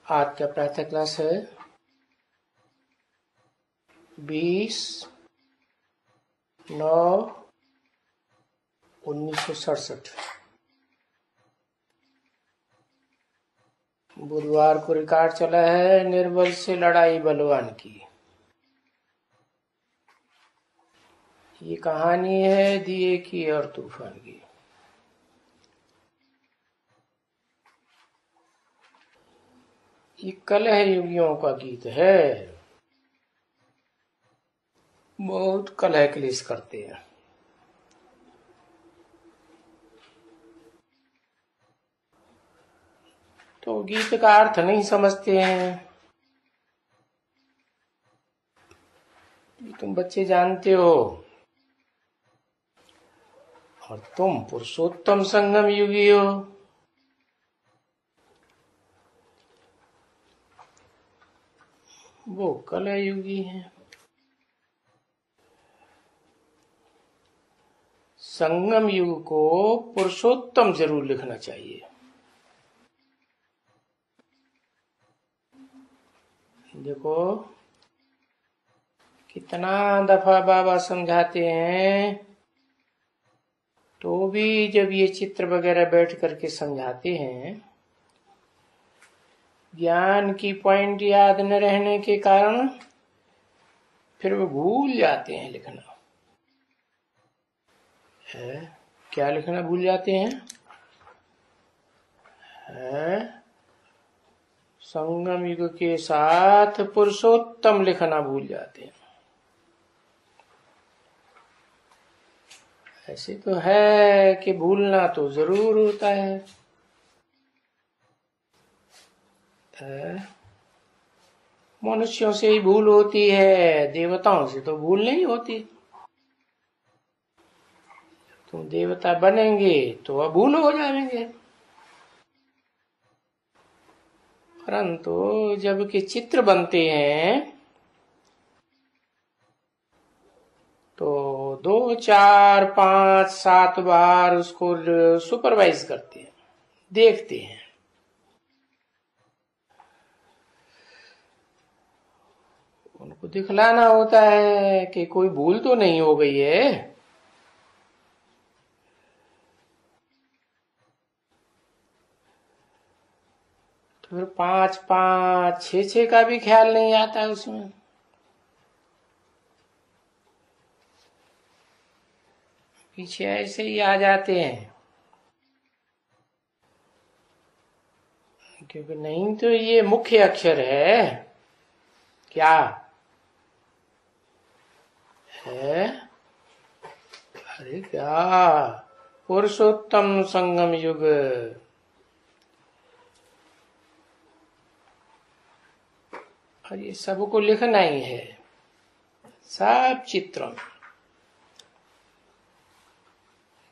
आज का प्रातः क्लास है 20/9/1967। बुधवार को रिकॉर्ड चला है निर्बल से लड़ाई बलवान की। ये कहानी है दिए की और तूफान की। ये कलह युगियों का गीत है। बहुत कलह क्लेश करते हैं। तो गीत का अर्थ नहीं समझते हैं। तुम बच्चे जानते हो और तुम पुरुषोत्तम संगम युगी हो। वो कलह युगी है। संगम युग को पुरुषोत्तम जरूर लिखना चाहिए। देखो कितना दफा बाबा समझाते हैं, तो भी जब ये चित्र वगैरह बैठ करके समझाते हैं, ज्ञान की पॉइंट याद न रहने के कारण फिर वो भूल जाते हैं लिखना। है क्या लिखना भूल जाते हैं? है संगम युग के साथ पुरुषोत्तम लिखना भूल जाते हैं। ऐसे तो है कि भूलना तो जरूर होता है। मनुष्यों से ही भूल होती है, देवताओं से तो भूल नहीं होती। तुम देवता बनेंगे तो अभूल हो जाएंगे, परंतु जब के चित्र बनते हैं तो 2, 4, 5, 7 बार उसको सुपरवाइज करते हैं, देखते हैं। उनको दिखलाना होता है कि कोई भूल तो नहीं हो गई है। तो फिर 5, 5, 6 का भी ख्याल नहीं आता है उसमें। पीछे ऐसे ही आ जाते हैं, क्योंकि नहीं तो ये मुख्य अक्षर है। क्या है? अरे क्या पुरुषोत्तम संगम युग। और ये सबको लिखना ही है, सब चित्रों में।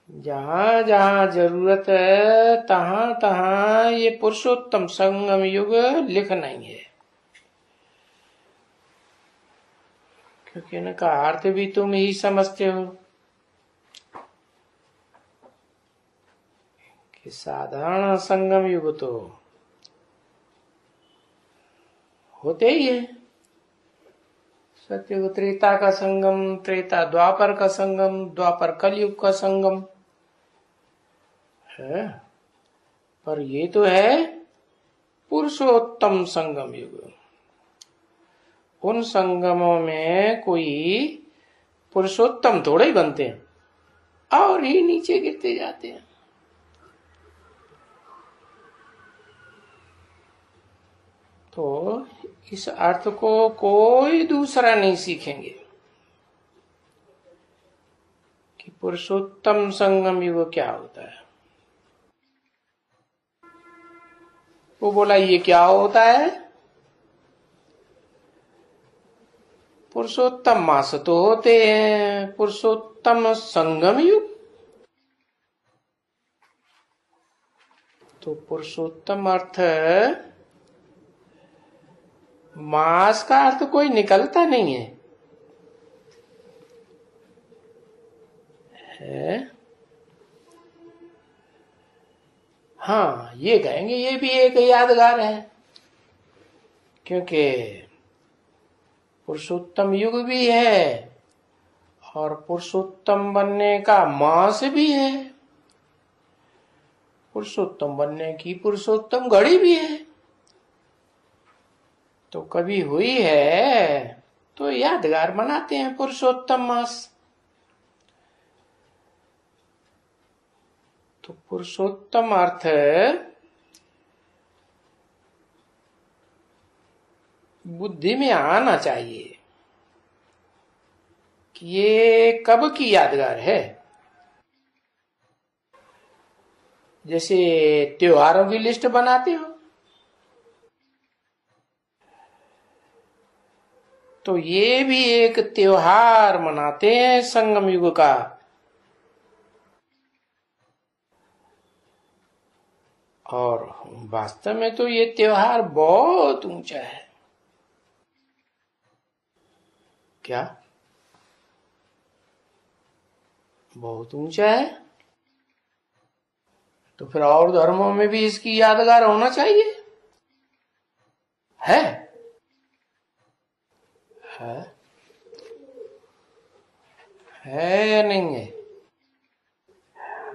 जहां जहां जरूरत है तहां तहां ये पुरुषोत्तम संगम युग लिखना ही है। क्योंकि इनका अर्थ भी तुम ही समझते हो कि साधारण संगम युग तो होते ही है। सत्युग त्रेता का संगम, त्रेता द्वापर का संगम, द्वापर कलयुग का संगम है। पर ये तो है पुरुषोत्तम संगम युग। उन संगमों में कोई पुरुषोत्तम थोड़े ही बनते हैं, और ही नीचे गिरते जाते हैं। तो इस अर्थ को कोई दूसरा नहीं सीखेंगे कि पुरुषोत्तम संगम युग क्या होता है। वो बोला ये क्या होता है? पुरुषोत्तम मास तो होते हैं, पुरुषोत्तम संगम युग। तो पुरुषोत्तम अर्थ मास का अर्थ कोई निकलता नहीं है। हाँ ये कहेंगे ये भी एक यादगार है। क्योंकि पुरुषोत्तम युग भी है और पुरुषोत्तम बनने का मास भी है, पुरुषोत्तम बनने की पुरुषोत्तम घड़ी भी है। तो कभी हुई है तो यादगार मनाते हैं पुरुषोत्तम मास। तो पुरुषोत्तम अर्थ बुद्धि में आना चाहिए कि ये कब की यादगार है। जैसे त्योहारों की लिस्ट बनाते हो तो ये भी एक त्योहार मनाते हैं संगम युग का। और वास्तव में तो ये त्योहार बहुत ऊंचा है। क्या बहुत ऊंचा है? तो फिर और धर्मों में भी इसकी यादगार होना चाहिए। है है, है या नहीं है?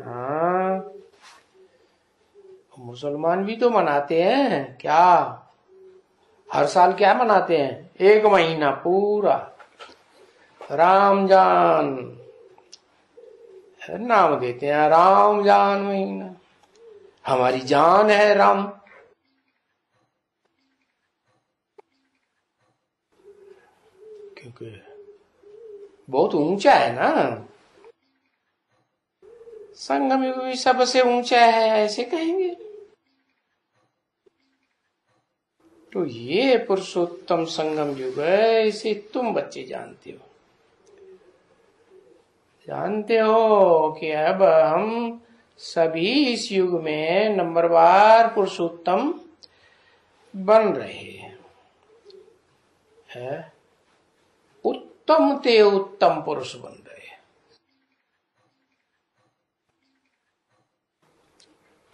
हाँ, मुसलमान भी तो मनाते हैं। क्या हर साल क्या मनाते हैं? 1 महीना पूरा रामजान नाम देते हैं, रामजान महीना। हमारी जान है राम। क्योंकि बहुत ऊंचा है ना। संगम युग भी सबसे ऊंचा है ऐसे कहेंगे। तो ये पुरुषोत्तम संगम युग है, इसे तुम बच्चे जानते हो। जानते हो कि अब हम सभी इस युग में नंबरवार पुरुषोत्तम बन रहे हैं। है? उत्तम ते उत्तम पुरुष बन रहे हैं।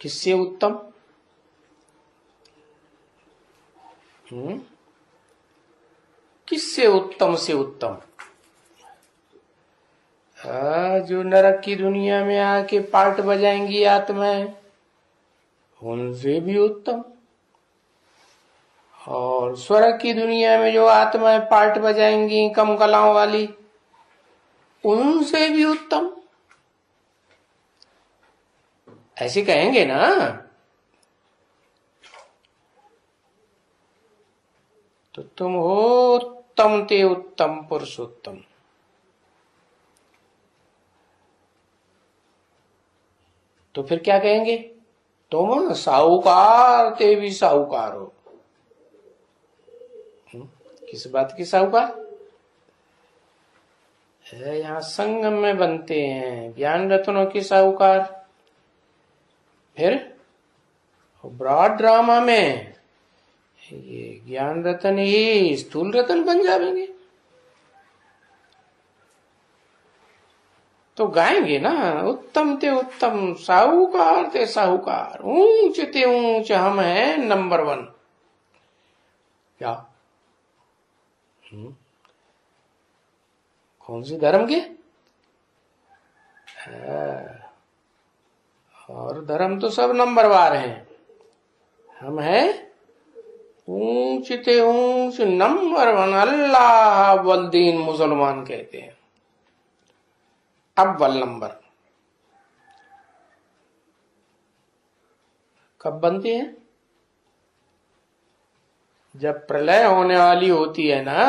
किससे उत्तम? किससे उत्तम से उत्तम? जो नरक की दुनिया में आके पार्ट बजाएंगी आत्माएं, उनसे भी उत्तम। और स्वर्ग की दुनिया में जो आत्माएं पार्ट बजाएंगी कम कलाओं वाली, उनसे भी उत्तम। ऐसे कहेंगे ना। तो तुम हो उत्तम ते उत्तम पुरुषोत्तम। तो फिर क्या कहेंगे? तुम साहूकार ते भी साहूकार हो। किस बात की साहूकार है? यहाँ संगम में बनते हैं ज्ञान रत्नों के साहूकार। फिर ब्रॉड ड्रामा में ये ज्ञान रतन ही स्थूल रतन बन जाएंगे। तो गाएंगे ना, उत्तम ते उत्तम साहूकार ते साहूकार, ऊंच ते ऊंच हम हैं नंबर 1। क्या कौन से धर्म के? और धर्म तो सब नंबरवार हैं। हम हैं ऊंच ते ऊंच नंबर 1। अल्लाह वल्दीन मुसलमान कहते हैं, अव्वल नंबर। कब बनते हैं? जब प्रलय होने वाली होती है ना,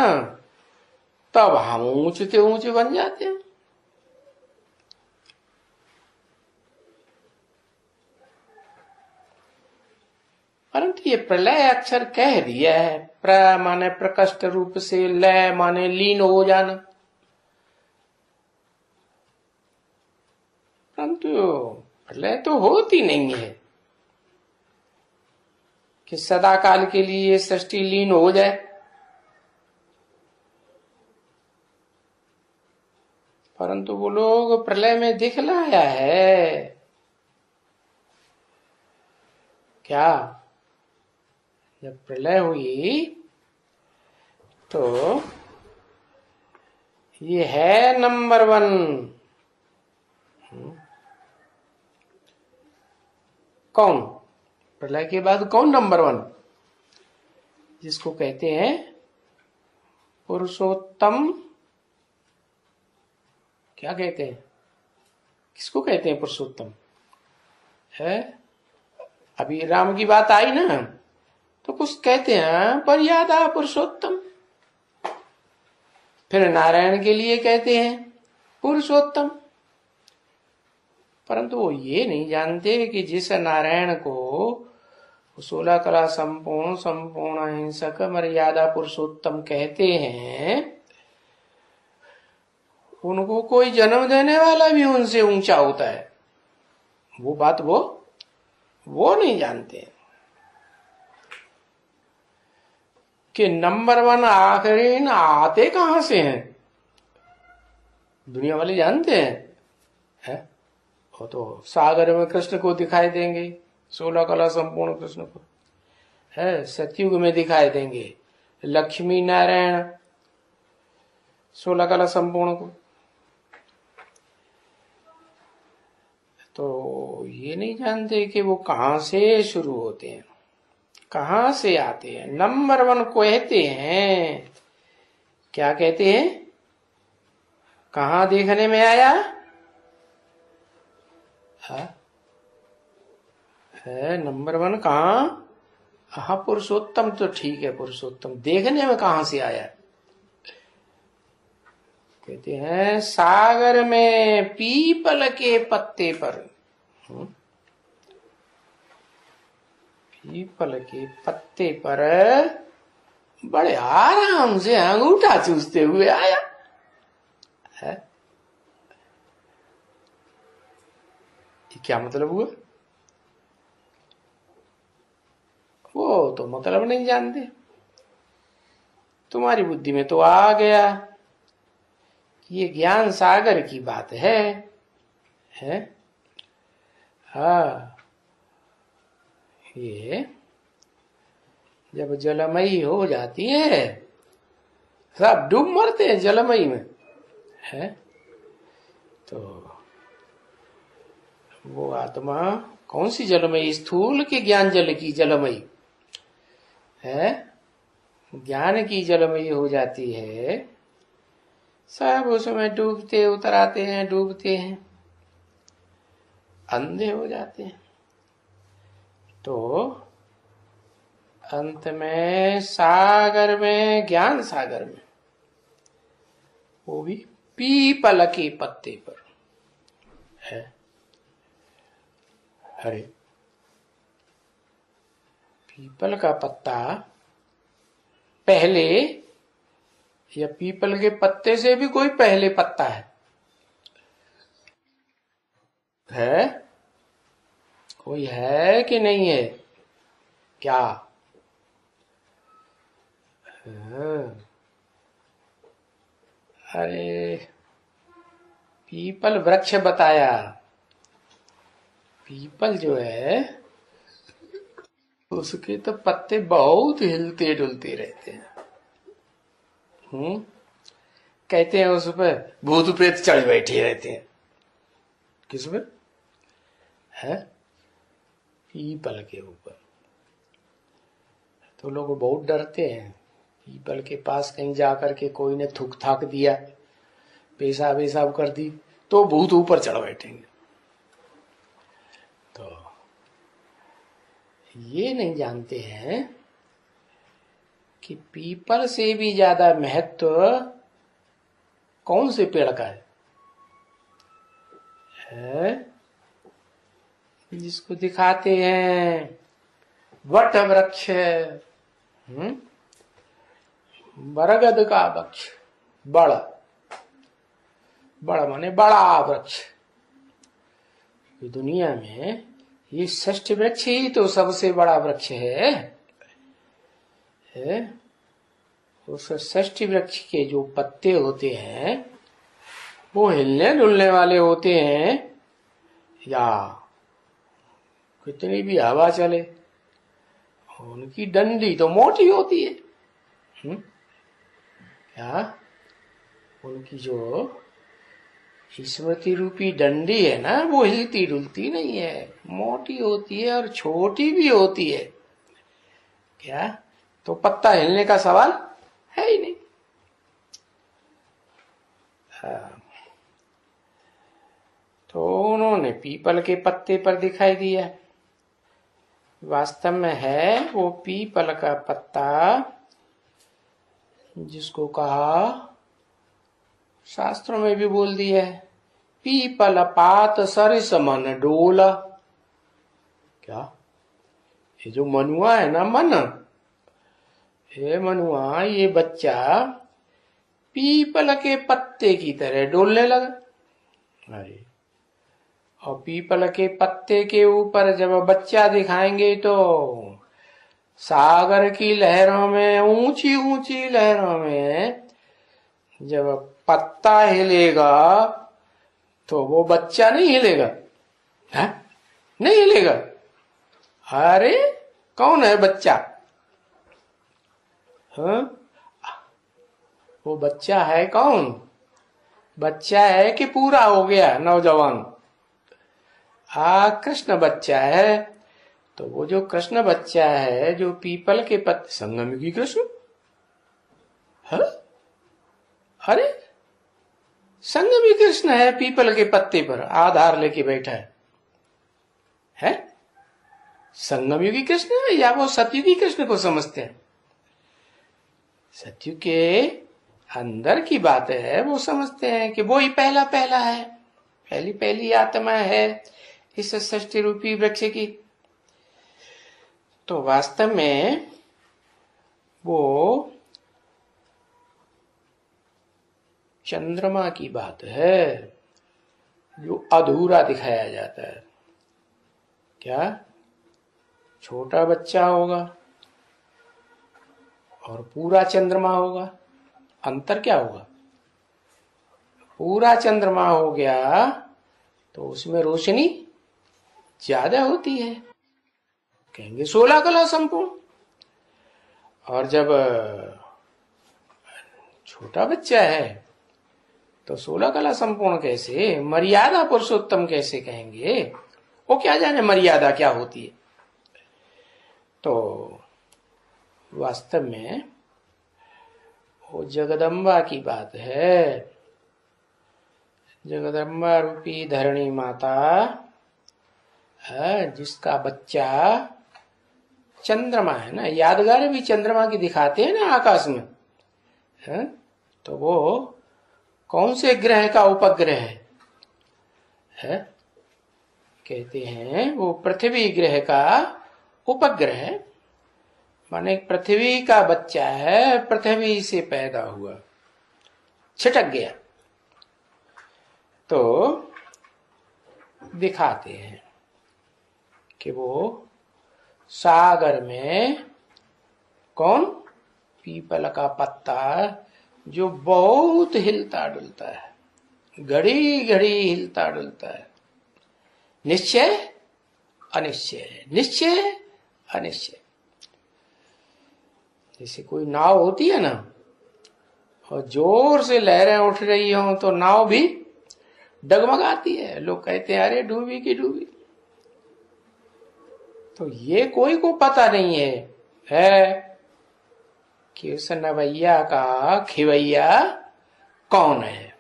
तब हम ऊंचे ऊंचे बन जाते हैं। परंतु ये प्रलय अक्षर कह दिया है। प्र माने प्रकष्ट रूप से, लय माने लीन हो जाना। परंतु प्रलय तो होती नहीं है कि सदा काल के लिए सृष्टि लीन हो जाए। परंतु वो लोग प्रलय में दिखलाया है। क्या? जब प्रलय हुई तो ये है नंबर 1। कौन प्रलय के बाद कौन नंबर 1? जिसको कहते हैं पुरुषोत्तम। क्या कहते हैं? किसको कहते हैं पुरुषोत्तम? है अभी राम की बात आई ना, तो कुछ कहते हैं पर्यादा पुरुषोत्तम। फिर नारायण के लिए कहते हैं पुरुषोत्तम। परंतु वो ये नहीं जानते कि जिस नारायण को 16 कला संपूर्ण संपूर्ण अहिंसक मर्यादा पुरुषोत्तम कहते हैं, उनको कोई जन्म देने वाला भी उनसे ऊंचा होता है। वो बात वो नहीं जानते कि नंबर 1 आखिरी आते कहां से हैं। दुनिया वाले जानते हैं, वो तो सागर में कृष्ण को दिखाई देंगे, 16 कला संपूर्ण कृष्ण को है, सतयुग में दिखाई देंगे लक्ष्मी नारायण 16 कला संपूर्ण को। तो ये नहीं जानते कि वो कहां से शुरू होते हैं, कहां से आते हैं। नंबर 1 कहते हैं, क्या कहते हैं? कहां देखने में आया है नंबर 1 कहां? हाँ पुरुषोत्तम तो ठीक है, पुरुषोत्तम देखने में कहां से आया? कहते हैं सागर में पीपल के पत्ते पर। पीपल के पत्ते पर बड़े आराम से अंगूठा चूसते हुए आया है। क्या मतलब हुआ? वो तो मतलब नहीं जानते। तुम्हारी बुद्धि में तो आ गया, ये ज्ञान सागर की बात है? हाँ, ये जब जलमयी हो जाती है, सब डूब मरते हैं जलमयी में, है? तो वो आत्मा कौन सी जलमयी? स्थूल के ज्ञान जल की जलमयी है, ज्ञान की जलमयी हो जाती है। सब उसमें डूबते उतर आते हैं, डूबते हैं, अंधे हो जाते हैं। तो अंत में सागर में, ज्ञान सागर में, वो भी पीपल के पत्ते पर है। अरे पीपल का पत्ता पहले, या पीपल के पत्ते से भी कोई पहले पत्ता है? कोई है कि नहीं है? क्या? अरे पीपल वृक्ष बताया। पीपल जो है उसके तो पत्ते बहुत हिलते डुलते रहते हैं। कहते हैं उस पर भूत प्रेत चढ़ बैठे रहते हैं। किस पर? है पीपल के ऊपर। तो लोग बहुत डरते हैं पीपल के पास कहीं जाकर के कोई ने थूक थाक दिया, पेशाब वेशाब कर दी, तो भूत ऊपर चढ़ बैठेंगे। तो ये नहीं जानते हैं कि पीपल से भी ज्यादा महत्व कौन से पेड़ का है? जिसको दिखाते हैं वट वृक्ष, बरगद का वृक्ष, बड़ माने बड़ा वृक्ष। दुनिया में ये षष्ठ वृक्ष ही तो सबसे बड़ा वृक्ष है। उस षष्ठ वृक्ष के जो पत्ते होते हैं वो हिलने डुलने वाले होते हैं, या कितनी भी हवा चले उनकी डंडी तो मोटी होती है। क्या उनकी जो स्मृति रूपी डंडी है ना, वो हिलती डुलती नहीं है, मोटी होती है और छोटी भी होती है। क्या तो पत्ता हिलने का सवाल है ही नहीं। तो उन्होंने पीपल के पत्ते पर दिखाई दिया। वास्तव में है वो पीपल का पत्ता, जिसको कहा शास्त्रों में भी बोल दिया है, पीपल पात सरिस मन डोला। क्या ये जो मनुआ है ना, मन, ये मनुआ, ये बच्चा पीपल के पत्ते की तरह डोलने लगा। अरे, और पीपल के पत्ते के ऊपर जब बच्चा दिखाएंगे तो सागर की लहरों में, ऊंची ऊंची लहरों में जब पत्ता हिलेगा तो वो बच्चा नहीं हिलेगा, है? नहीं हिलेगा। अरे कौन है बच्चा? हाँ? वो बच्चा है कौन? बच्चा है कि पूरा हो गया नौजवान? कृष्ण बच्चा है। तो वो जो कृष्ण बच्चा है, जो पीपल के पत्ते, संगमयुगी कृष्ण, है? अरे संगमी कृष्ण है, पीपल के पत्ते पर आधार लेके बैठा है? संगमयुगी कृष्ण है या वो सतयुगी कृष्ण को समझते हैं? सतयुग के अंदर की बात है, वो समझते हैं कि वो ही पहला पहला है, पहली पहली आत्मा है इस सृष्टि रूपी वृक्ष की। तो वास्तव में वो चंद्रमा की बात है, जो अधूरा दिखाया जाता है। क्या छोटा बच्चा होगा और पूरा चंद्रमा होगा, अंतर क्या होगा? पूरा चंद्रमा हो गया तो उसमें रोशनी ज्यादा होती है, कहेंगे 16 कला संपूर्ण। और जब छोटा बच्चा है तो 16 कला संपूर्ण कैसे, मर्यादा पुरुषोत्तम कैसे कहेंगे? वो क्या जाने मर्यादा क्या होती है। तो वास्तव में वो जगदम्बा की बात है। जगदम्बा रूपी धरणी माता है, जिसका बच्चा चंद्रमा है ना, यादगार भी चंद्रमा की दिखाते हैं ना आकाश में, है? तो वो कौन से ग्रह का उपग्रह है? कहते हैं वो पृथ्वी ग्रह का उपग्रह, माने पृथ्वी का बच्चा है, पृथ्वी से पैदा हुआ, छिटक गया। तो दिखाते हैं कि वो सागर में कौन, पीपल का पत्ता जो बहुत हिलता डुलता है, घड़ी घड़ी हिलता डुलता है, निश्चय अनिश्चय, निश्चय अनिश्चय। जैसे कोई नाव होती है ना, और जोर से लहरें उठ रही हो तो नाव भी डगमगाती है, लोग कहते हैं अरे डूबी की डूबी। तो ये कोई को पता नहीं है कि उस नवैया का खिवैया कौन है।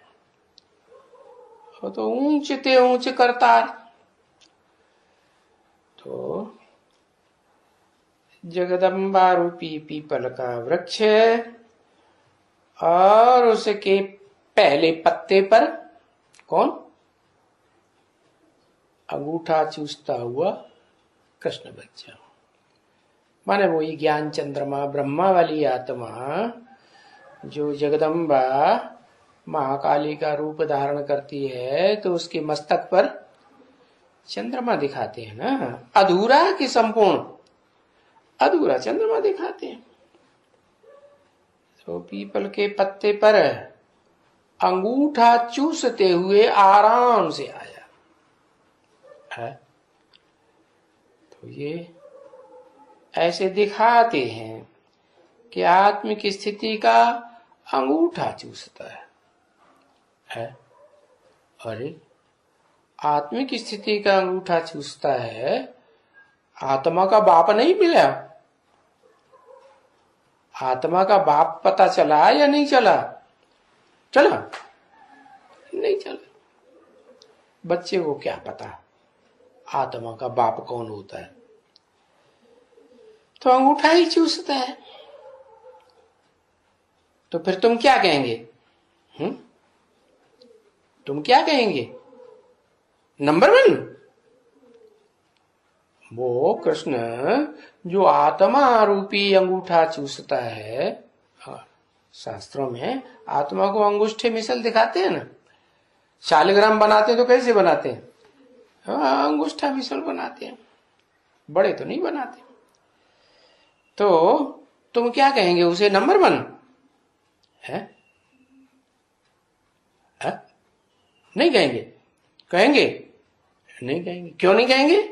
वो तो ऊंचते ऊंच करतार। तो जगदम्बा रूपी पीपल का वृक्ष और उसके पहले पत्ते पर कौन, अंगूठा चूसता हुआ कृष्ण बच्चा, माने वही ज्ञान चंद्रमा ब्रह्मा वाली आत्मा जो जगदम्बा महाकाली का रूप धारण करती है। तो उसके मस्तक पर चंद्रमा दिखाते हैं ना, अधूरा कि संपूर्ण, अधूरा चंद्रमा दिखाते हैं। तो पीपल के पत्ते पर अंगूठा चूसते हुए आराम से आया है। तो ये ऐसे दिखाते हैं कि आत्मिक स्थिति का अंगूठा चूसता है? अरे आत्मिक स्थिति का अंगूठा चूसता है, आत्मा का बाप नहीं मिला? आत्मा का बाप पता चला या नहीं चला? चला? नहीं चला। बच्चे को क्या पता आत्मा का बाप कौन होता है? तो अंगूठा ही चूसता है। तो फिर तुम क्या कहेंगे? तुम क्या कहेंगे? नंबर 1 वो कृष्ण जो आत्मा रूपी अंगूठा चूसता है। शास्त्रों में आत्मा को अंगूठे मिसल दिखाते हैं ना। शालिग्राम बनाते हैं तो कैसे बनाते हैं? अंगूठा मिसल बनाते हैं, बड़े तो नहीं बनाते। तो तुम क्या कहेंगे उसे? नंबर 1 है? नहीं कहेंगे? कहेंगे? नहीं कहेंगे। क्यों नहीं कहेंगे?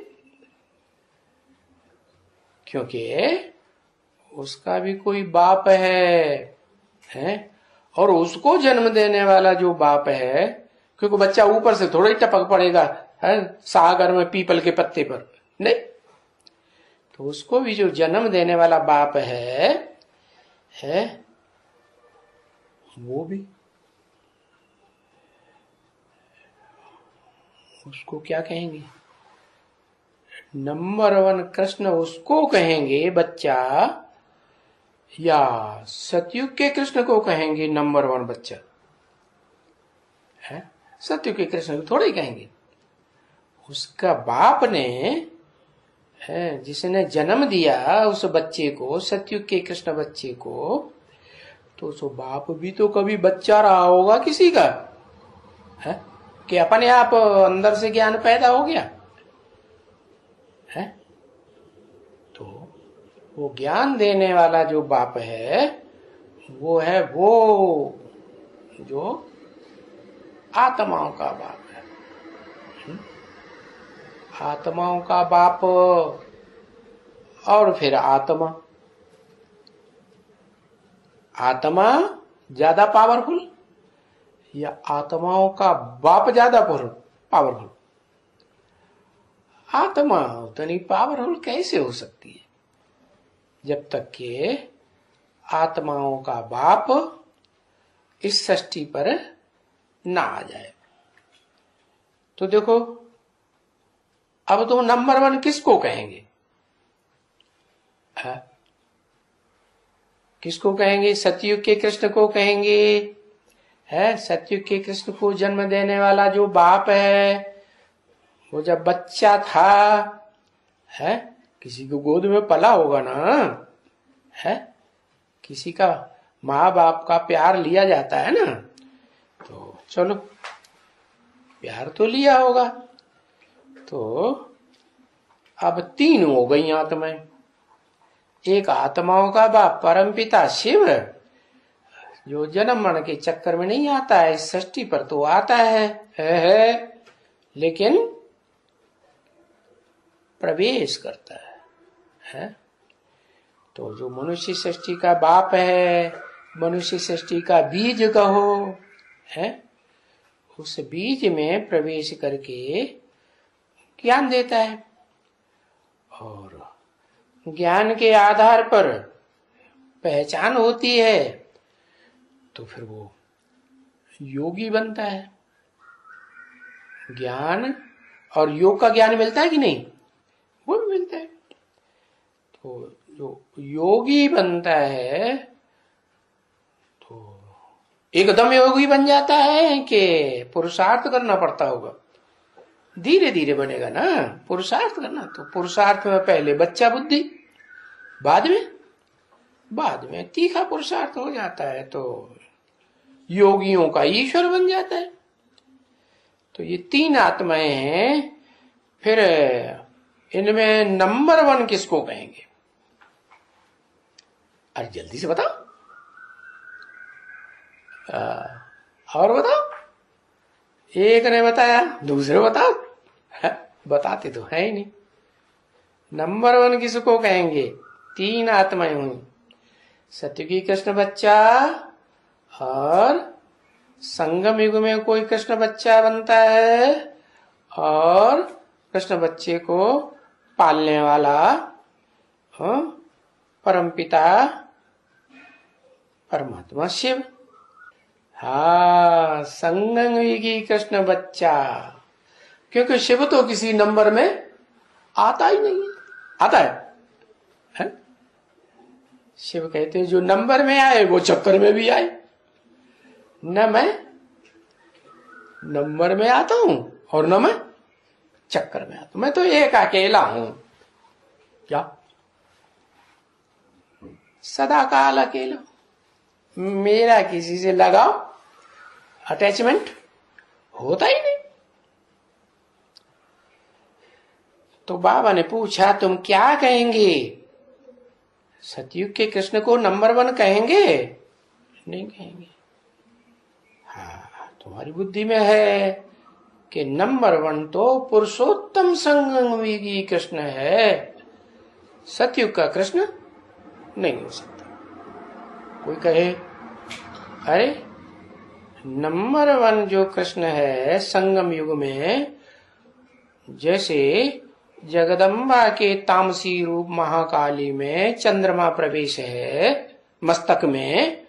क्योंकि उसका भी कोई बाप है? और उसको जन्म देने वाला जो बाप है, क्योंकि बच्चा ऊपर से थोड़ा ही टपक पड़ेगा है सागर में पीपल के पत्ते पर, नहीं। तो उसको भी जो जन्म देने वाला बाप है वो भी, उसको क्या कहेंगे? नंबर 1 कृष्ण उसको कहेंगे बच्चा, या सतयुग के कृष्ण को कहेंगे नंबर 1 बच्चा? है सतयुग के कृष्ण को थोड़े ही कहेंगे। उसका बाप ने है, जिसने जन्म दिया उस बच्चे को, सतयुग के कृष्ण बच्चे को, तो सो बाप भी तो कभी बच्चा रहा होगा किसी का, है कि अपने आप अंदर से ज्ञान पैदा हो गया है? तो वो ज्ञान देने वाला जो बाप है वो है वो जो आत्माओं का बाप है। आत्माओं का बाप और फिर आत्मा ज्यादा पावरफुल या आत्माओं का बाप ज्यादा पावरफुल? आत्मा उतनी पावरफुल कैसे हो सकती है जब तक कि आत्माओं का बाप इस सृष्टि पर ना आ जाए। तो देखो, अब तुम नंबर 1 किसको कहेंगे? किसको कहेंगे? सतयुग के कृष्ण को कहेंगे, है सतयुग के कृष्ण को जन्म देने वाला जो बाप है, वो जब बच्चा था है, किसी को गोद में पला होगा ना, है किसी का माँ बाप का प्यार लिया जाता है ना, तो चलो प्यार तो लिया होगा। तो अब 3 हो गई आत्माएं। एक आत्माओं का बाप परमपिता शिव, जो जन्म मरण के चक्कर में नहीं आता है, इस सृष्टि पर तो आता है लेकिन प्रवेश करता है? तो जो मनुष्य सृष्टि का बाप है, मनुष्य सृष्टि का बीज कहो, है उस बीज में प्रवेश करके ज्ञान देता है, और ज्ञान के आधार पर पहचान होती है, तो फिर वो योगी बनता है। ज्ञान और योग का ज्ञान मिलता है कि नहीं? वो भी मिलता है। तो जो योगी बनता है तो एकदम योगी बन जाता है कि पुरुषार्थ करना पड़ता होगा? धीरे धीरे बनेगा ना पुरुषार्थ करना। तो पुरुषार्थ में पहले बच्चा बुद्धि, बाद में तीखा पुरुषार्थ हो जाता है, तो योगियों का ईश्वर बन जाता है। तो ये 3 आत्माएं हैं। फिर इनमें नंबर 1 किसको कहेंगे? अरे जल्दी से बताओ, और बताओ। एक ने बताया, दूसरे बताओ। बताते तो है ही नहीं। नंबर 1 किसको कहेंगे? 3 आत्माएं हुई, सतयुगी कृष्ण बच्चा और संगम युग में कोई कृष्ण बच्चा बनता है और कृष्ण बच्चे को पालने वाला परमपिता परमात्मा शिव। हाँ, संगम युगी कृष्ण बच्चा, क्योंकि शिव तो किसी नंबर में आता ही नहीं। आता है? शिव कहते हैं जो नंबर में आए वो चक्कर में भी आए। न मैं नंबर में आता हूं और न मैं चक्कर में आता हूं, मैं तो एक अकेला हूं। क्या? सदा काल अकेला, मेरा किसी से लगाव अटैचमेंट होता ही नहीं। तो बाबा ने पूछा तुम क्या कहेंगे? सतयुग के कृष्ण को नंबर 1 कहेंगे? नहीं कहेंगे। हाँ, तुम्हारी बुद्धि में है कि नंबर 1 तो पुरुषोत्तम संगमयुगी कृष्ण है, सतयुग का कृष्ण नहीं हो सकता। कोई कहे अरे नंबर 1 जो कृष्ण है संगम युग में, जैसे जगदम्बा के तामसी रूप महाकाली में चंद्रमा प्रवेश है मस्तक में,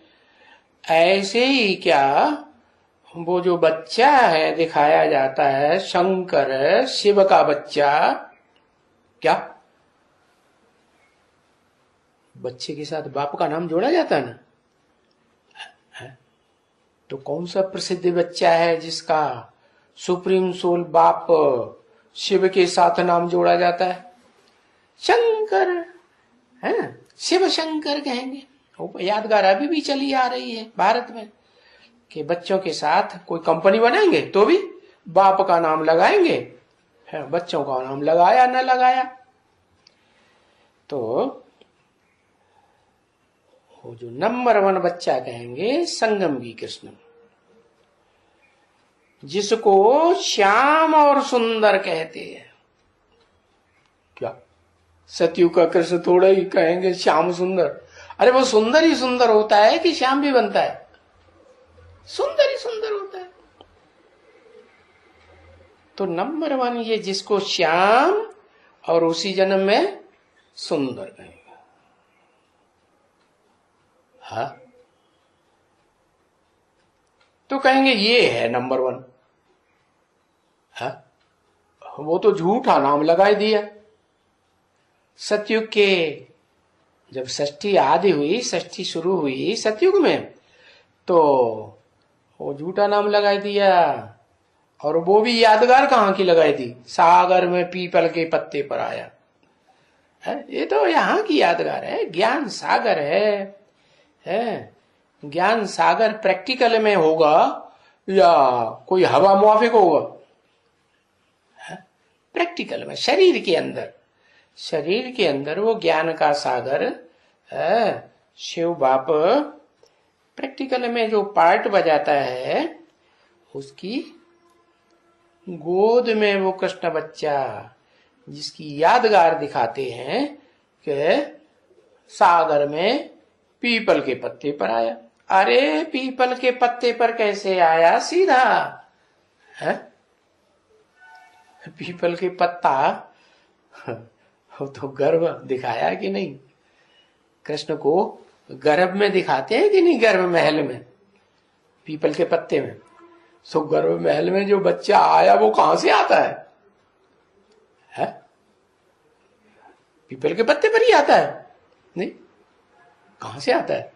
ऐसे ही क्या वो जो बच्चा है दिखाया जाता है शंकर शिव का बच्चा, क्या बच्चे के साथ बाप का नाम जोड़ा जाता है ना? तो कौन सा प्रसिद्ध बच्चा है जिसका सुप्रीम सोल बाप शिव के साथ नाम जोड़ा जाता है? शंकर है, शिव शंकर कहेंगे। यादगार अभी भी चली आ रही है भारत में कि बच्चों के साथ कोई कंपनी बनाएंगे तो भी बाप का नाम लगाएंगे, है बच्चों का नाम लगाया न लगाया। तो वो जो नंबर 1 बच्चा कहेंगे संगमगी कृष्ण, जिसको श्याम और सुंदर कहते हैं। क्या सतयुग का कृष्ण थोड़ा ही कहेंगे श्याम सुंदर? अरे वो सुंदर ही सुंदर होता है कि श्याम भी बनता है? सुंदर ही सुंदर होता है। तो नंबर 1 ये जिसको श्याम और उसी जन्म में सुंदर कहेंगे। हाँ, तो कहेंगे ये है नंबर 1। हाँ, वो तो झूठा नाम लगा दिया। सतयुग के जब षष्ठी आदि हुई, षष्ठी शुरू हुई सतयुग में, तो वो झूठा नाम लगा दिया। और वो भी यादगार कहाँ की लगाई थी? सागर में पीपल के पत्ते पर आया है। ये तो यहाँ की यादगार है, ज्ञान सागर है। ज्ञान सागर प्रैक्टिकल में होगा या कोई हवा मुआफिक होगा? प्रैक्टिकल में, शरीर के अंदर वो ज्ञान का सागर शिव बाप प्रैक्टिकल में जो पार्ट बजाता है, उसकी गोद में वो कृष्ण बच्चा जिसकी यादगार दिखाते हैं कि सागर में पीपल के पत्ते पर आया। अरे पीपल के पत्ते पर कैसे आया? सीधा है पीपल के पत्ता, वो तो गर्भ दिखाया कि नहीं? कृष्ण को गर्भ में दिखाते हैं कि नहीं? गर्भ महल में पीपल के पत्ते में। सो गर्भ महल में जो बच्चा आया वो कहां से आता है? पीपल के पत्ते पर ही आता है? नहीं, कहां से आता है?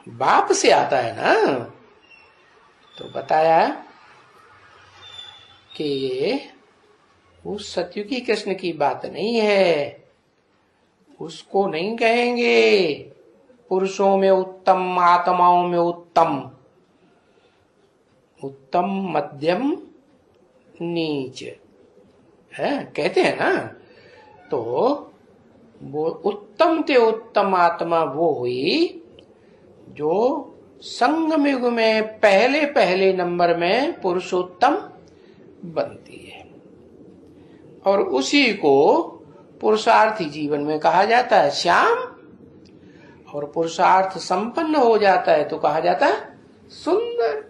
बाप से आता है ना। तो बताया कि ये उस सतयुगी कृष्ण की बात नहीं है, उसको नहीं कहेंगे पुरुषों में उत्तम, आत्माओं में उत्तम, उत्तम मध्यम नीच है कहते हैं ना। तो वो उत्तम ते उत्तम आत्मा वो हुई जो संगम युग में पहले पहले नंबर में पुरुषोत्तम बनती है, और उसी को पुरुषार्थी जीवन में कहा जाता है श्याम, और पुरुषार्थ संपन्न हो जाता है तो कहा जाता है सुंदर।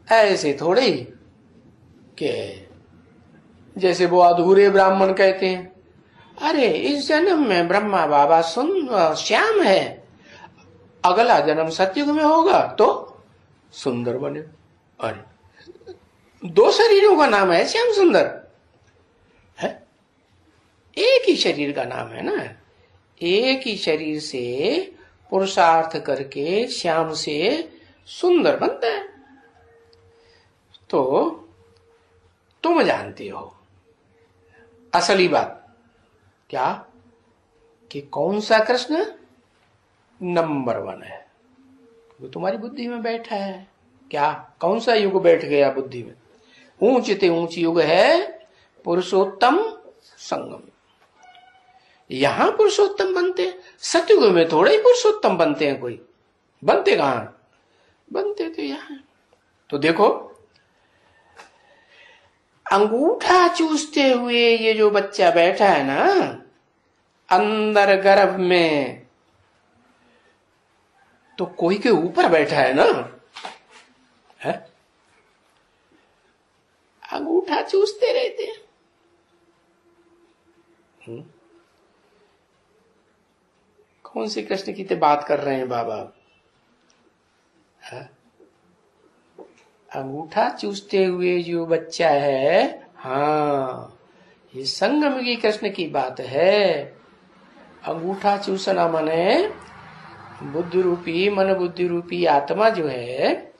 ऐसे थोड़े ही कि जैसे वो अधूरे ब्राह्मण कहते हैं, अरे इस जन्म में ब्रह्मा बाबा श्याम है, अगला जन्म सतयुग में होगा तो सुंदर बने। अरे दो शरीरों का नाम है श्याम सुंदर है? एक ही शरीर का नाम है ना। एक ही शरीर से पुरुषार्थ करके श्याम से सुंदर बनता है। तो तुम जानते हो असली बात क्या, कि कौन सा कृष्ण नंबर 1 है, वो तुम्हारी बुद्धि में बैठा है। क्या कौन सा युग बैठ गया बुद्धि में? ऊंचते ऊंच युग है पुरुषोत्तम संगम। यहां पुरुषोत्तम बनते हैं, सतयुग में थोड़े ही पुरुषोत्तम बनते हैं। कोई बनते कहां? बनते तो यहां। तो देखो, अंगूठा चूसते हुए ये जो बच्चा बैठा है ना अंदर गर्भ में, तो कोई के ऊपर बैठा है ना, है? अंगूठा चूसते रहते हैं। कौन से कृष्ण की तो बात कर रहे हैं बाबा? है? अंगूठा चूसते हुए जो बच्चा है, हाँ, ये संगम की कृष्ण की बात है। अंगूठा चूसना माने बुद्धि रूपी, मन बुद्धि रूपी आत्मा जो है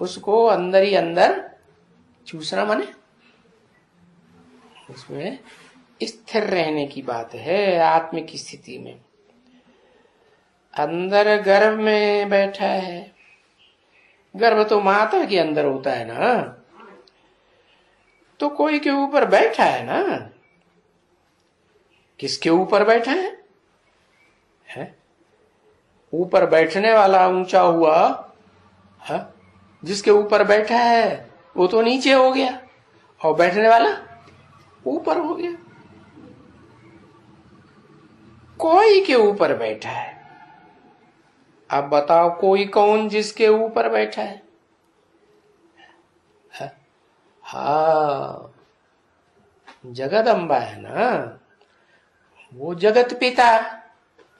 उसको अंदर ही अंदर चूसना माने उसमें स्थिर रहने की बात है। आत्मिक स्थिति में अंदर गर्भ में बैठा है। गर्भ तो माता के अंदर होता है ना, तो कोई के ऊपर बैठा है ना। किसके ऊपर बैठा है? ऊपर बैठने वाला ऊंचा हुआ है, जिसके ऊपर बैठा है वो तो नीचे हो गया और बैठने वाला ऊपर हो गया। कोई के ऊपर बैठा है। अब बताओ कोई कौन जिसके ऊपर बैठा है? हाँ, जगदम्बा है ना, वो जगत पिता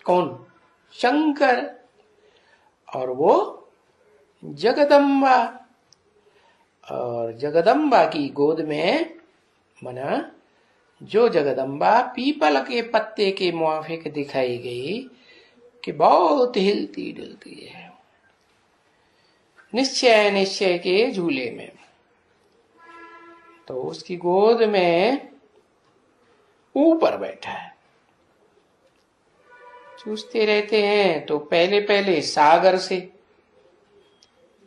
कौन? शंकर। और वो जगदम्बा, और जगदम्बा की गोद में मना जो जगदम्बा पीपल के पत्ते के मुआफिक दिखाई गई कि बहुत हिलती डुलती है, निश्चय निश्चय के झूले में, तो उसकी गोद में ऊपर बैठा है। चूसते रहते हैं। तो पहले पहले सागर से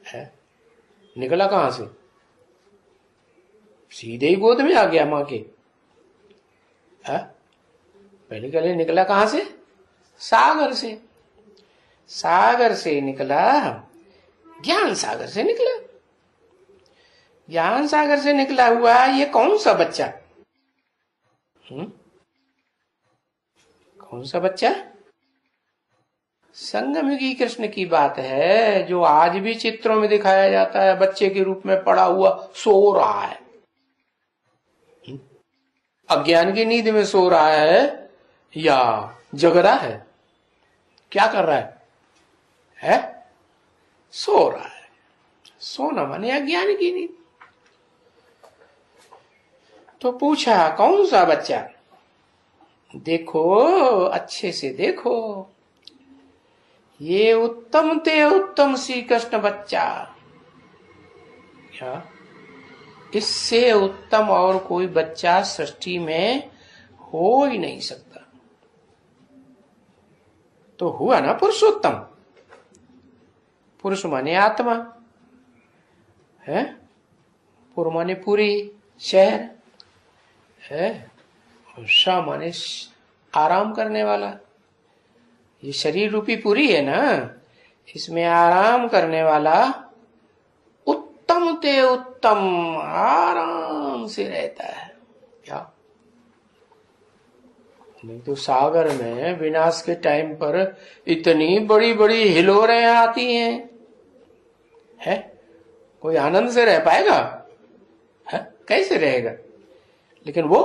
है, निकला कहां से? सीधे ही गोद में आ गया मां के। पहले पहले निकला कहां से? सागर से। सागर से निकला, ज्ञान सागर से निकला। ज्ञान सागर से निकला हुआ ये कौन सा बच्चा? कौन सा बच्चा? संगमयुगी कृष्ण की बात है, जो आज भी चित्रों में दिखाया जाता है, बच्चे के रूप में पड़ा हुआ सो रहा है, अज्ञान की नींद में सो रहा है या जग रहा है? क्या कर रहा है? सो रहा है। सोना माने अज्ञान की नींद। तो पूछा कौन सा बच्चा? देखो, अच्छे से देखो, ये उत्तम ते उत्तम श्री कृष्ण बच्चा, क्या इससे उत्तम और कोई बच्चा सृष्टि में हो ही नहीं सकता। तो हुआ ना पुरुषोत्तम। पुरुष माने आत्मा है, पुर माने पूरी शहर है, और सा माने आराम करने वाला। ये शरीर रूपी पूरी है ना, इसमें आराम करने वाला उत्तम ते उत्तम आराम से रहता है। क्या नहीं तो सागर में विनाश के टाइम पर इतनी बड़ी बड़ी हिलोरें आती हैं, है? कोई आनंद से रह पाएगा? है? कैसे रहेगा? लेकिन वो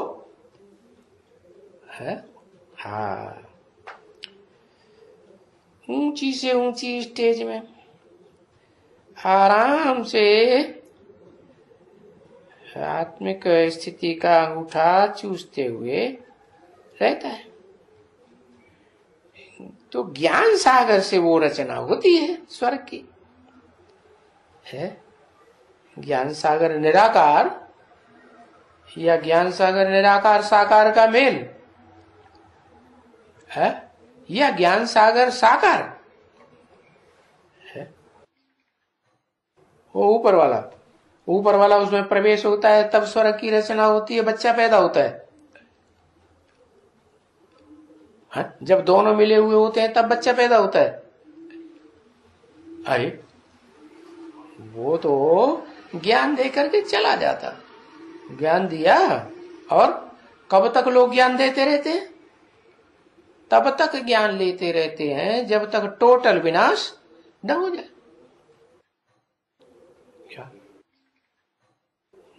है, हाँ, ऊंची से ऊंची स्टेज में आराम से आत्मिक स्थिति का अंगूठा चूसते हुए रहता है। तो ज्ञान सागर से वो रचना होती है स्वर्ग की, है? ज्ञान सागर निराकार या ज्ञान सागर निराकार साकार का मेल है, या ज्ञान सागर साकार है? वो ऊपर वाला उसमें प्रवेश होता है, तब स्वर्ग की रचना होती है, बच्चा पैदा होता है। हाँ? जब दोनों मिले हुए होते हैं तब बच्चा पैदा होता है। अरे वो तो ज्ञान दे करके चला जाता, ज्ञान दिया, और कब तक लोग ज्ञान देते रहते हैं? तब तक ज्ञान लेते रहते हैं जब तक टोटल विनाश न हो जाए। क्या?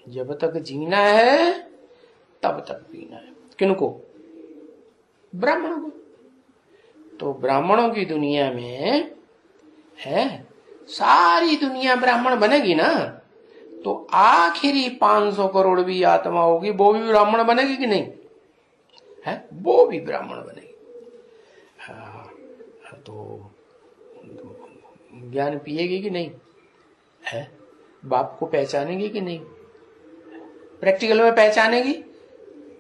जब तक जीना है तब तक पीना है। किनको? ब्राह्मणों को। तो ब्राह्मणों की दुनिया में है, सारी दुनिया ब्राह्मण बनेगी ना, तो आखिरी 500 करोड़ भी आत्मा होगी, वो भी ब्राह्मण बनेगी कि नहीं? है, वो भी ब्राह्मण बनेगी। हाँ, तो ज्ञान पिएगी कि नहीं? है, बाप को पहचानेगी कि नहीं? प्रैक्टिकल में पहचानेगी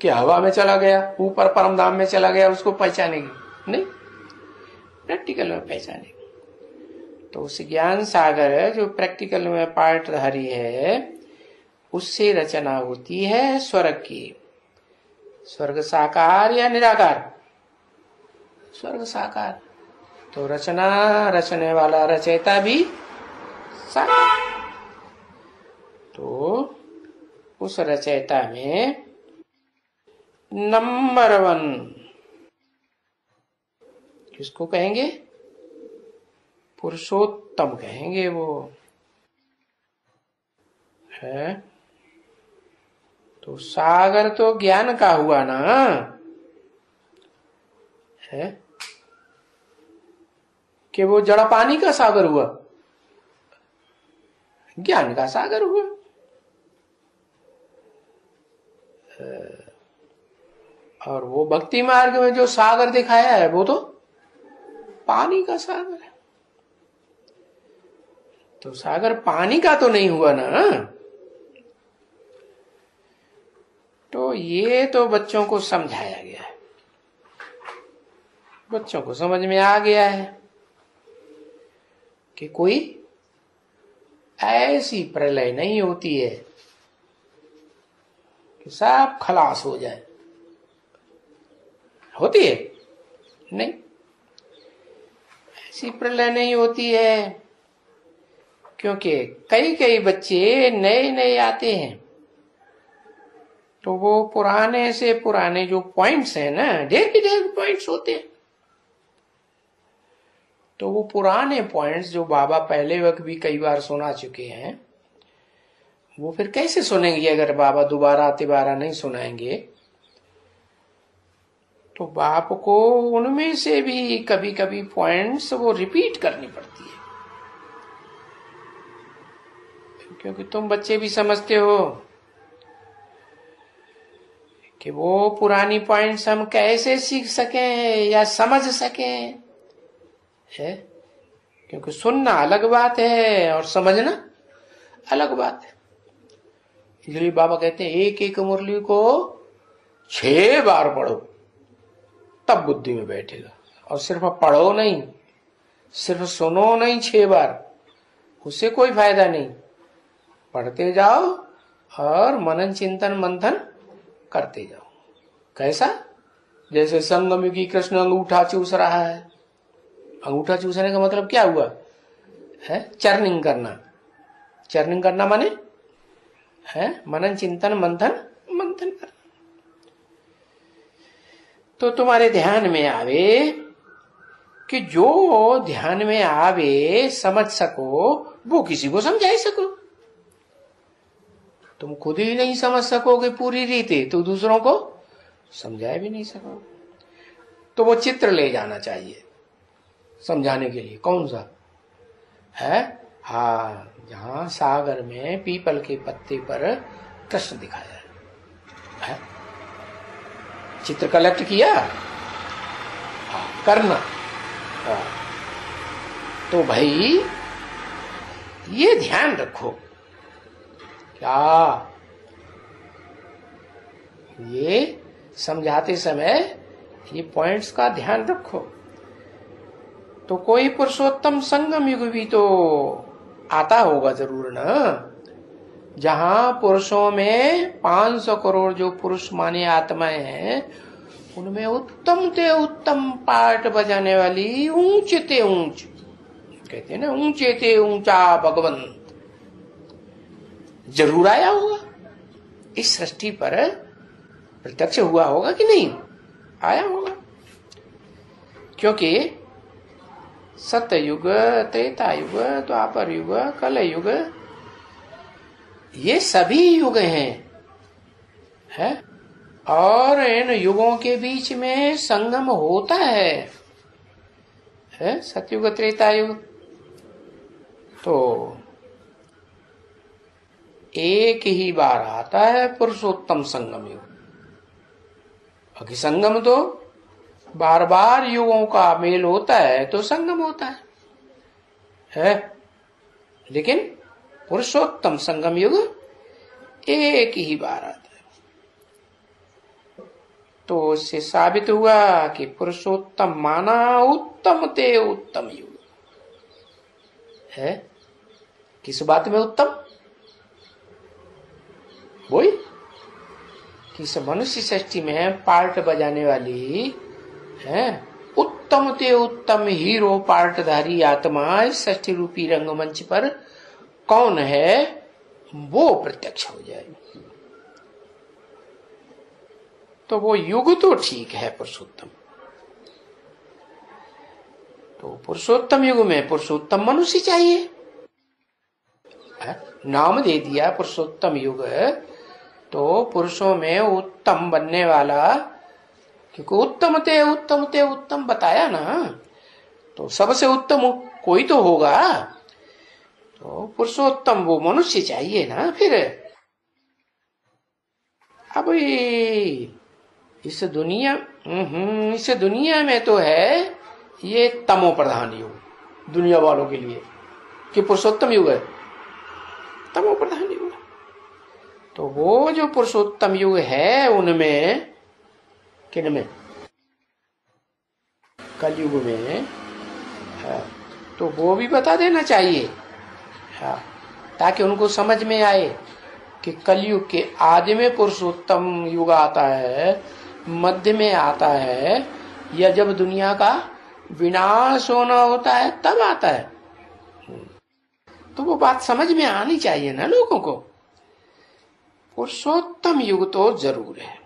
कि हवा में चला गया, ऊपर परमधाम में चला गया, उसको पहचानेगी नहीं? प्रैक्टिकल में पहचानेगी। तो उस ज्ञान सागर जो प्रैक्टिकल में पार्टधारी है, उससे रचना होती है स्वर्ग की। स्वर्ग साकार या निराकार? स्वर्ग साकार। तो रचना, रचने वाला रचयिता भी साकार। तो उस रचयिता में नंबर 1 किसको कहेंगे? पुरुषोत्तम कहेंगे वो, है? तो सागर तो ज्ञान का हुआ ना, है? कि वो जड़ पानी का सागर हुआ, ज्ञान का सागर हुआ। और वो भक्ति मार्ग में जो सागर दिखाया है वो तो पानी का सागर है। तो सागर पानी का तो नहीं हुआ ना। तो ये तो बच्चों को समझाया गया है, बच्चों को समझ में आ गया है कि कोई ऐसी प्रलय नहीं होती है कि सब खलास हो जाए। होती है? नहीं, ऐसी प्रलय नहीं होती है, क्योंकि कई कई बच्चे नए नए आते हैं, तो वो पुराने से पुराने जो पॉइंट्स हैं ना, ढेर की ढेर पॉइंट्स होते हैं, तो वो पुराने पॉइंट्स जो बाबा पहले वक्त भी कई बार सुना चुके हैं, वो फिर कैसे सुनेंगे अगर बाबा दोबारा नहीं सुनाएंगे? तो बाप को उनमें से भी कभी कभी पॉइंट्स वो रिपीट करनी पड़ती है, क्योंकि तुम बच्चे भी समझते हो कि वो पुरानी पॉइंट्स हम कैसे सीख सकें या समझ सकें, है? क्योंकि सुनना अलग बात है और समझना अलग बात है। इसलिए बाबा कहते हैं एक एक मुरली को 6 बार पढ़ो, तब बुद्धि में बैठेगा। और सिर्फ पढ़ो नहीं, सिर्फ सुनो नहीं 6 बार, उससे कोई फायदा नहीं। पढ़ते जाओ और मनन चिंतन मंथन करते जाओ। कैसा? जैसे संगमयुगी कृष्ण अंगूठा चूस रहा है। अंगूठा चूसने का मतलब क्या हुआ है? चर्निंग करना। चर्निंग करना माने है मनन चिंतन मंथन करना। तो तुम्हारे ध्यान में आवे कि जो ध्यान में आवे समझ सको वो किसी को समझा सको। तुम खुद ही नहीं समझ सकोगे पूरी रीति तो दूसरों को समझा भी नहीं सकोगे। तो वो चित्र ले जाना चाहिए समझाने के लिए। कौन सा है? हाँ, जहां सागर में पीपल के पत्ते पर कृष्ण दिखाया है। चित्र कलेक्ट किया, हाँ, करना। हाँ। तो भाई ये ध्यान रखो, क्या ये समझाते समय ये पॉइंट्स का ध्यान रखो। तो कोई पुरुषोत्तम संगम युग भी तो आता होगा जरूर ना, जहां पुरुषों में 500 करोड़ जो पुरुष माने आत्माएं हैं, उनमें उत्तम ते उत्तम पार्ट बजाने वाली ऊंच ते ऊंच, कहते हैं ना, ऊंचे ते ऊंचा भगवंत जरूर आया होगा। इस सृष्टि पर प्रत्यक्ष हुआ होगा कि नहीं? आया होगा। क्योंकि सतयुग, त्रेता युग, द्वापर युग, कल युग, ये सभी युग हैं, और इन युगों के बीच में संगम होता है, सतयुग, त्रेता युग। तो एक ही बार आता है पुरुषोत्तम संगम युग। बाकी संगम तो बार बार युगों का मेल होता है तो संगम होता है? लेकिन पुरुषोत्तम संगम युग एक ही बार आता है। तो उससे साबित हुआ कि पुरुषोत्तम माना उत्तम ते उत्तम युग है। किस बात में उत्तम? वही किस मनुष्य सृष्टि में पार्ट बजाने वाली है उत्तम ते उत्तम हीरो पार्टधारी आत्मा इस सृष्टि रूपी रंगमंच पर कौन है, वो प्रत्यक्ष हो जाए। तो वो युग तो ठीक है पुरुषोत्तम। तो पुरुषोत्तम युग में पुरुषोत्तम मनुष्य चाहिए, नाम दे दिया पुरुषोत्तम युग। तो पुरुषों में उत्तम बनने वाला, क्योंकि उत्तम ते उत्तम बताया ना, तो सबसे उत्तम कोई तो होगा। तो पुरुषोत्तम वो मनुष्य चाहिए ना। फिर अब इस दुनिया में तो है ये तमो प्रधान युग दुनिया वालों के लिए, कि पुरुषोत्तम युग है तमो प्रधान युग। तो वो जो पुरुषोत्तम युग है उनमें, किनमें? कलयुग में, तो वो भी बता देना चाहिए, ताकि उनको समझ में आए कि कलयुग के आदि में पुरुषोत्तम युग आता है, मध्य में आता है, या जब दुनिया का विनाश होना होता है तब आता है। तो वो बात समझ में आनी चाहिए ना लोगों को। पुरुषोत्तम युग तो जरूर है,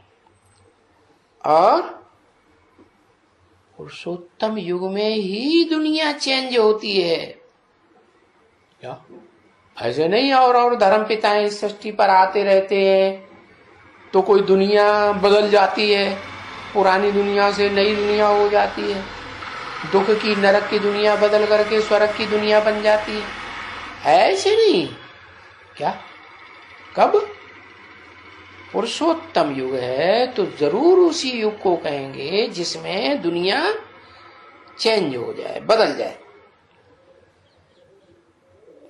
और पुरुषोत्तम युग में ही दुनिया चेंज होती है। क्या ऐसे नहीं और धर्म पिताएं इस सृष्टि पर आते रहते हैं तो कोई दुनिया बदल जाती है, पुरानी दुनिया से नई दुनिया हो जाती है, दुख की नरक की दुनिया बदल करके स्वर्ग की दुनिया बन जाती है? ऐसे नहीं। क्या? कब? पुरुषोत्तम युग है तो जरूर उसी युग को कहेंगे जिसमें दुनिया चेंज हो जाए, बदल जाए,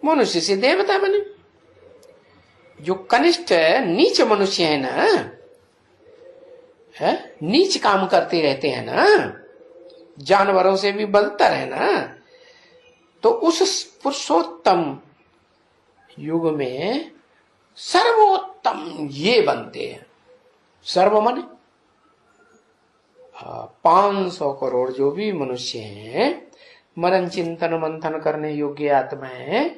मनुष्य से देवता बने। जो कनिष्ठ नीच मनुष्य है ना, है नीच काम करते रहते हैं ना, जानवरों से भी बदतर है ना, तो उस पुरुषोत्तम युग में सर्वोत्तम ये बनते हैं। सर्व माने 500 करोड़ जो भी मनुष्य हैं, मनन चिंतन मंथन करने योग्य आत्माएं,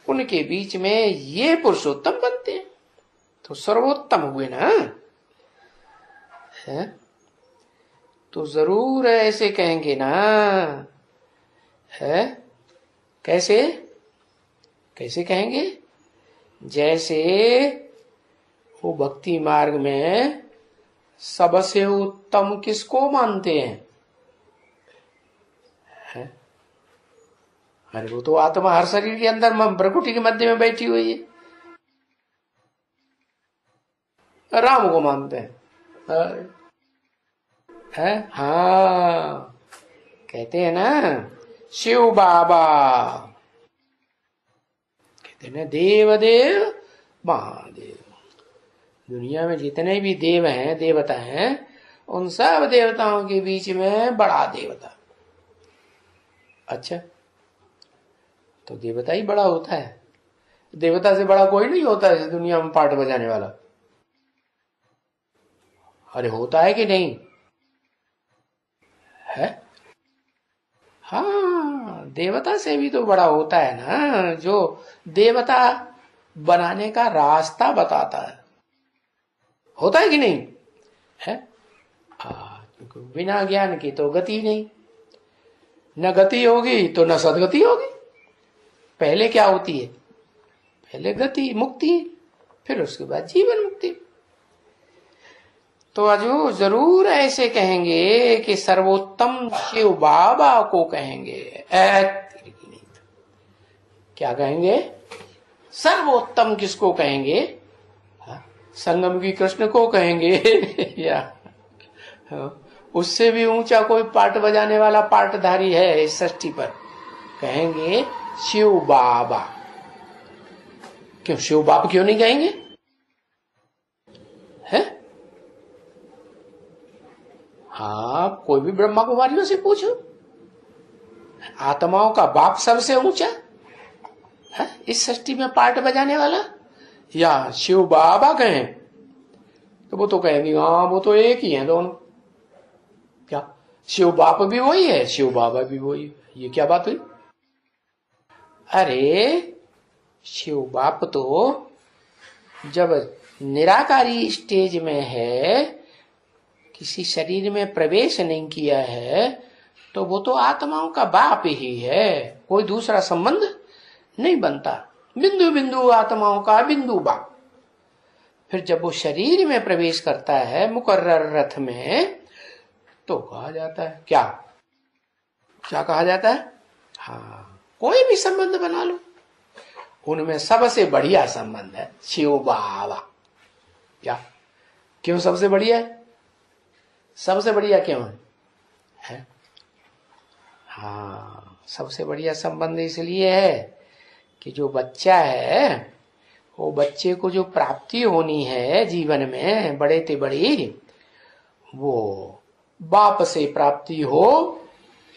उनके बीच में ये पुरुषोत्तम बनते हैं। तो सर्वोत्तम हुए ना, है? तो जरूर ऐसे कहेंगे ना, है? कैसे कैसे कहेंगे? जैसे वो भक्ति मार्ग में सबसे उत्तम किसको मानते हैं? है? अरे वो तो आत्मा हर शरीर के अंदर प्रकृति के मध्य में बैठी हुई है, राम को मानते हैं। हाँ, कहते हैं ना शिव बाबा, कहते हैं ना देव देव महादेव। दुनिया में जितने भी देव हैं, देवता हैं, उन सब देवताओं के बीच में बड़ा देवता। अच्छा, तो देवता ही बड़ा होता है? देवता से बड़ा कोई नहीं होता इस दुनिया में पार्ट बजाने वाला। अरे होता है कि नहीं है? हाँ, देवता से भी तो बड़ा होता है ना, जो देवता बनाने का रास्ता बताता है। होता है कि नहीं है? बिना ज्ञान की तो गति नहीं, न गति होगी तो न सदगति होगी। पहले क्या होती है? पहले गति मुक्ति, फिर उसके बाद जीवन मुक्ति। तो अजू जरूर ऐसे कहेंगे कि सर्वोत्तम शिव बाबा को कहेंगे। क्या कहेंगे? सर्वोत्तम किसको कहेंगे? संगम की कृष्ण को कहेंगे या उससे भी ऊंचा कोई पार्ट बजाने वाला पार्टधारी है इस सृष्टि पर? कहेंगे शिव बाबा। क्यों शिव बाप क्यों नहीं कहेंगे? है? हाँ, कोई भी ब्रह्मा कुमारियों से पूछो, आत्माओं का बाप सबसे ऊंचा है इस सृष्टि में पार्ट बजाने वाला, या शिव बाबा कहें तो वो तो कहेंगे हाँ वो तो एक ही है दोनों। क्या शिव बाप भी वही है, शिव बाबा भी वही? ये क्या बात हुई? अरे शिव बाप तो जब निराकारी स्टेज में है, किसी शरीर में प्रवेश नहीं किया है, तो वो तो आत्माओं का बाप ही है, कोई दूसरा संबंध नहीं बनता। बिंदु बिंदु आत्माओं का बिंदु बाप। फिर जब वो शरीर में प्रवेश करता है मुकर्रर रथ में, तो कहा जाता है क्या? क्या कहा जाता है? हाँ, कोई भी संबंध बना लो, उनमें सबसे बढ़िया संबंध है शिव बाबा। क्या? क्यों सबसे बढ़िया है? सबसे बढ़िया क्यों है? हाँ, सबसे बढ़िया संबंध इसलिए है कि जो बच्चा है, वो बच्चे को जो प्राप्ति होनी है जीवन में बड़े ते बड़ी, वो बाप से प्राप्ति हो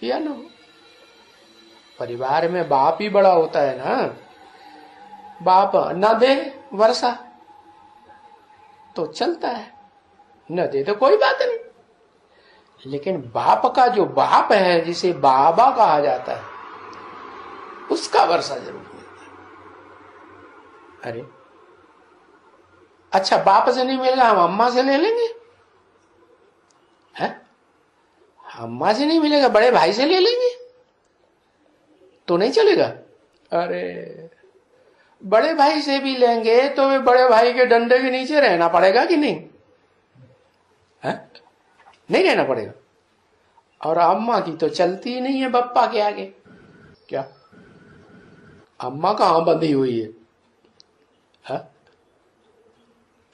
या न हो। परिवार में बाप ही बड़ा होता है ना। बाप न दे वर्षा तो चलता है, न दे तो कोई बात नहीं, लेकिन बाप का जो बाप है, जिसे बाबा कहा जाता है, उसका वर्षा जरूर मिलता है। अरे अच्छा, बाप से नहीं मिलेगा, हम अम्मा से ले लेंगे? है? अम्मा से नहीं मिलेगा, बड़े भाई से ले लेंगे तो नहीं चलेगा? अरे बड़े भाई से भी लेंगे तो वे बड़े भाई के डंडे के नीचे रहना पड़ेगा कि नहीं? है? नहीं रहना पड़ेगा। और अम्मा की तो चलती ही नहीं है बप्पा के आगे। क्या अम्मा कहां बंधी हुई है?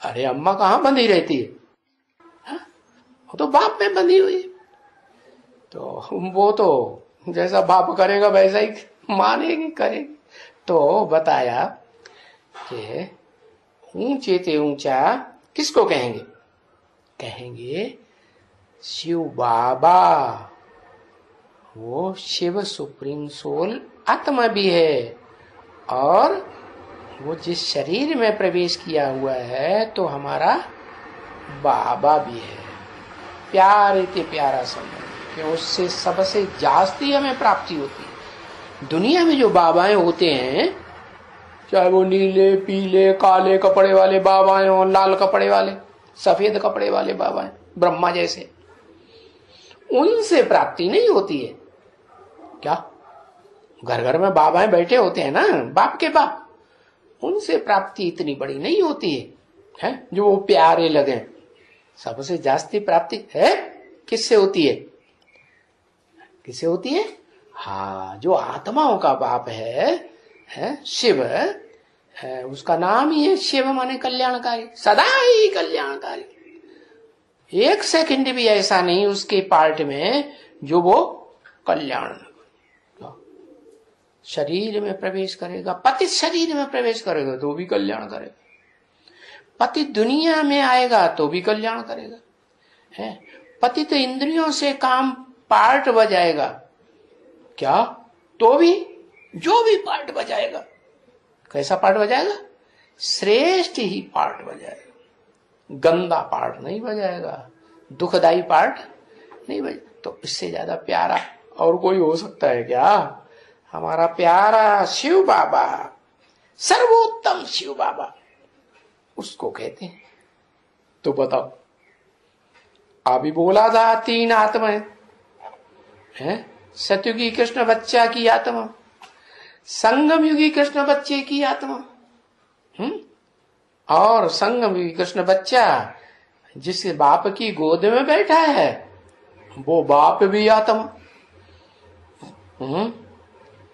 अरे अम्मा कहां बंधी रहती है? वो तो बाप में बंधी हुई है। तो वो तो जैसा बाप करेगा वैसा ही मानेगी, करेगी। तो बताया कि ऊंचे से ऊंचा किसको कहेंगे? कहेंगे शिव बाबा। वो शिव सुप्रीम सोल आत्मा भी है, और वो जिस शरीर में प्रवेश किया हुआ है तो हमारा बाबा भी है। प्यारे ते प्यारा संबंध, कि उससे सबसे जास्ती हमें प्राप्ति होती है। दुनिया में जो बाबाएं होते हैं, चाहे वो नीले पीले काले कपड़े वाले बाबाएं हो, लाल कपड़े वाले, सफेद कपड़े वाले बाबाएं, ब्रह्मा जैसे, उनसे प्राप्ति नहीं होती है। क्या घर घर में बाबाएं बैठे होते हैं ना, बाप के बाप, उनसे प्राप्ति इतनी बड़ी नहीं होती है जो वो प्यारे लगे। सबसे जास्ती प्राप्ति है किससे होती है? किससे होती है? हाँ, जो आत्माओं का बाप है शिव है, उसका नाम ही है शिव, माने कल्याणकारी, सदा ही कल्याणकारी। एक सेकंड भी ऐसा नहीं उसके पार्ट में जो वो कल्याण। शरीर में प्रवेश करेगा, पति शरीर में प्रवेश करेगा तो भी कल्याण करेगा, पति दुनिया में आएगा तो भी कल्याण करेगा, है पति तो इंद्रियों से काम पार्ट बजाएगा क्या, तो भी जो भी पार्ट बजाएगा, कैसा पार्ट बजाएगा? श्रेष्ठ ही पार्ट बजाएगा, गंदा पार्ट नहीं बजाएगा, दुखदाई पार्ट नहीं बजाएगा। तो इससे ज्यादा प्यारा और कोई हो सकता है क्या? हमारा प्यारा शिव बाबा, सर्वोत्तम शिव बाबा, उसको कहते हैं। तो बताओ, अभी बोला था 3 आत्माएं हैं, सतयुगी कृष्ण बच्चा की आत्मा, संगम युगी कृष्ण बच्चे की आत्मा, और संगम युगी कृष्ण बच्चा जिस बाप की गोद में बैठा है वो बाप भी आत्मा।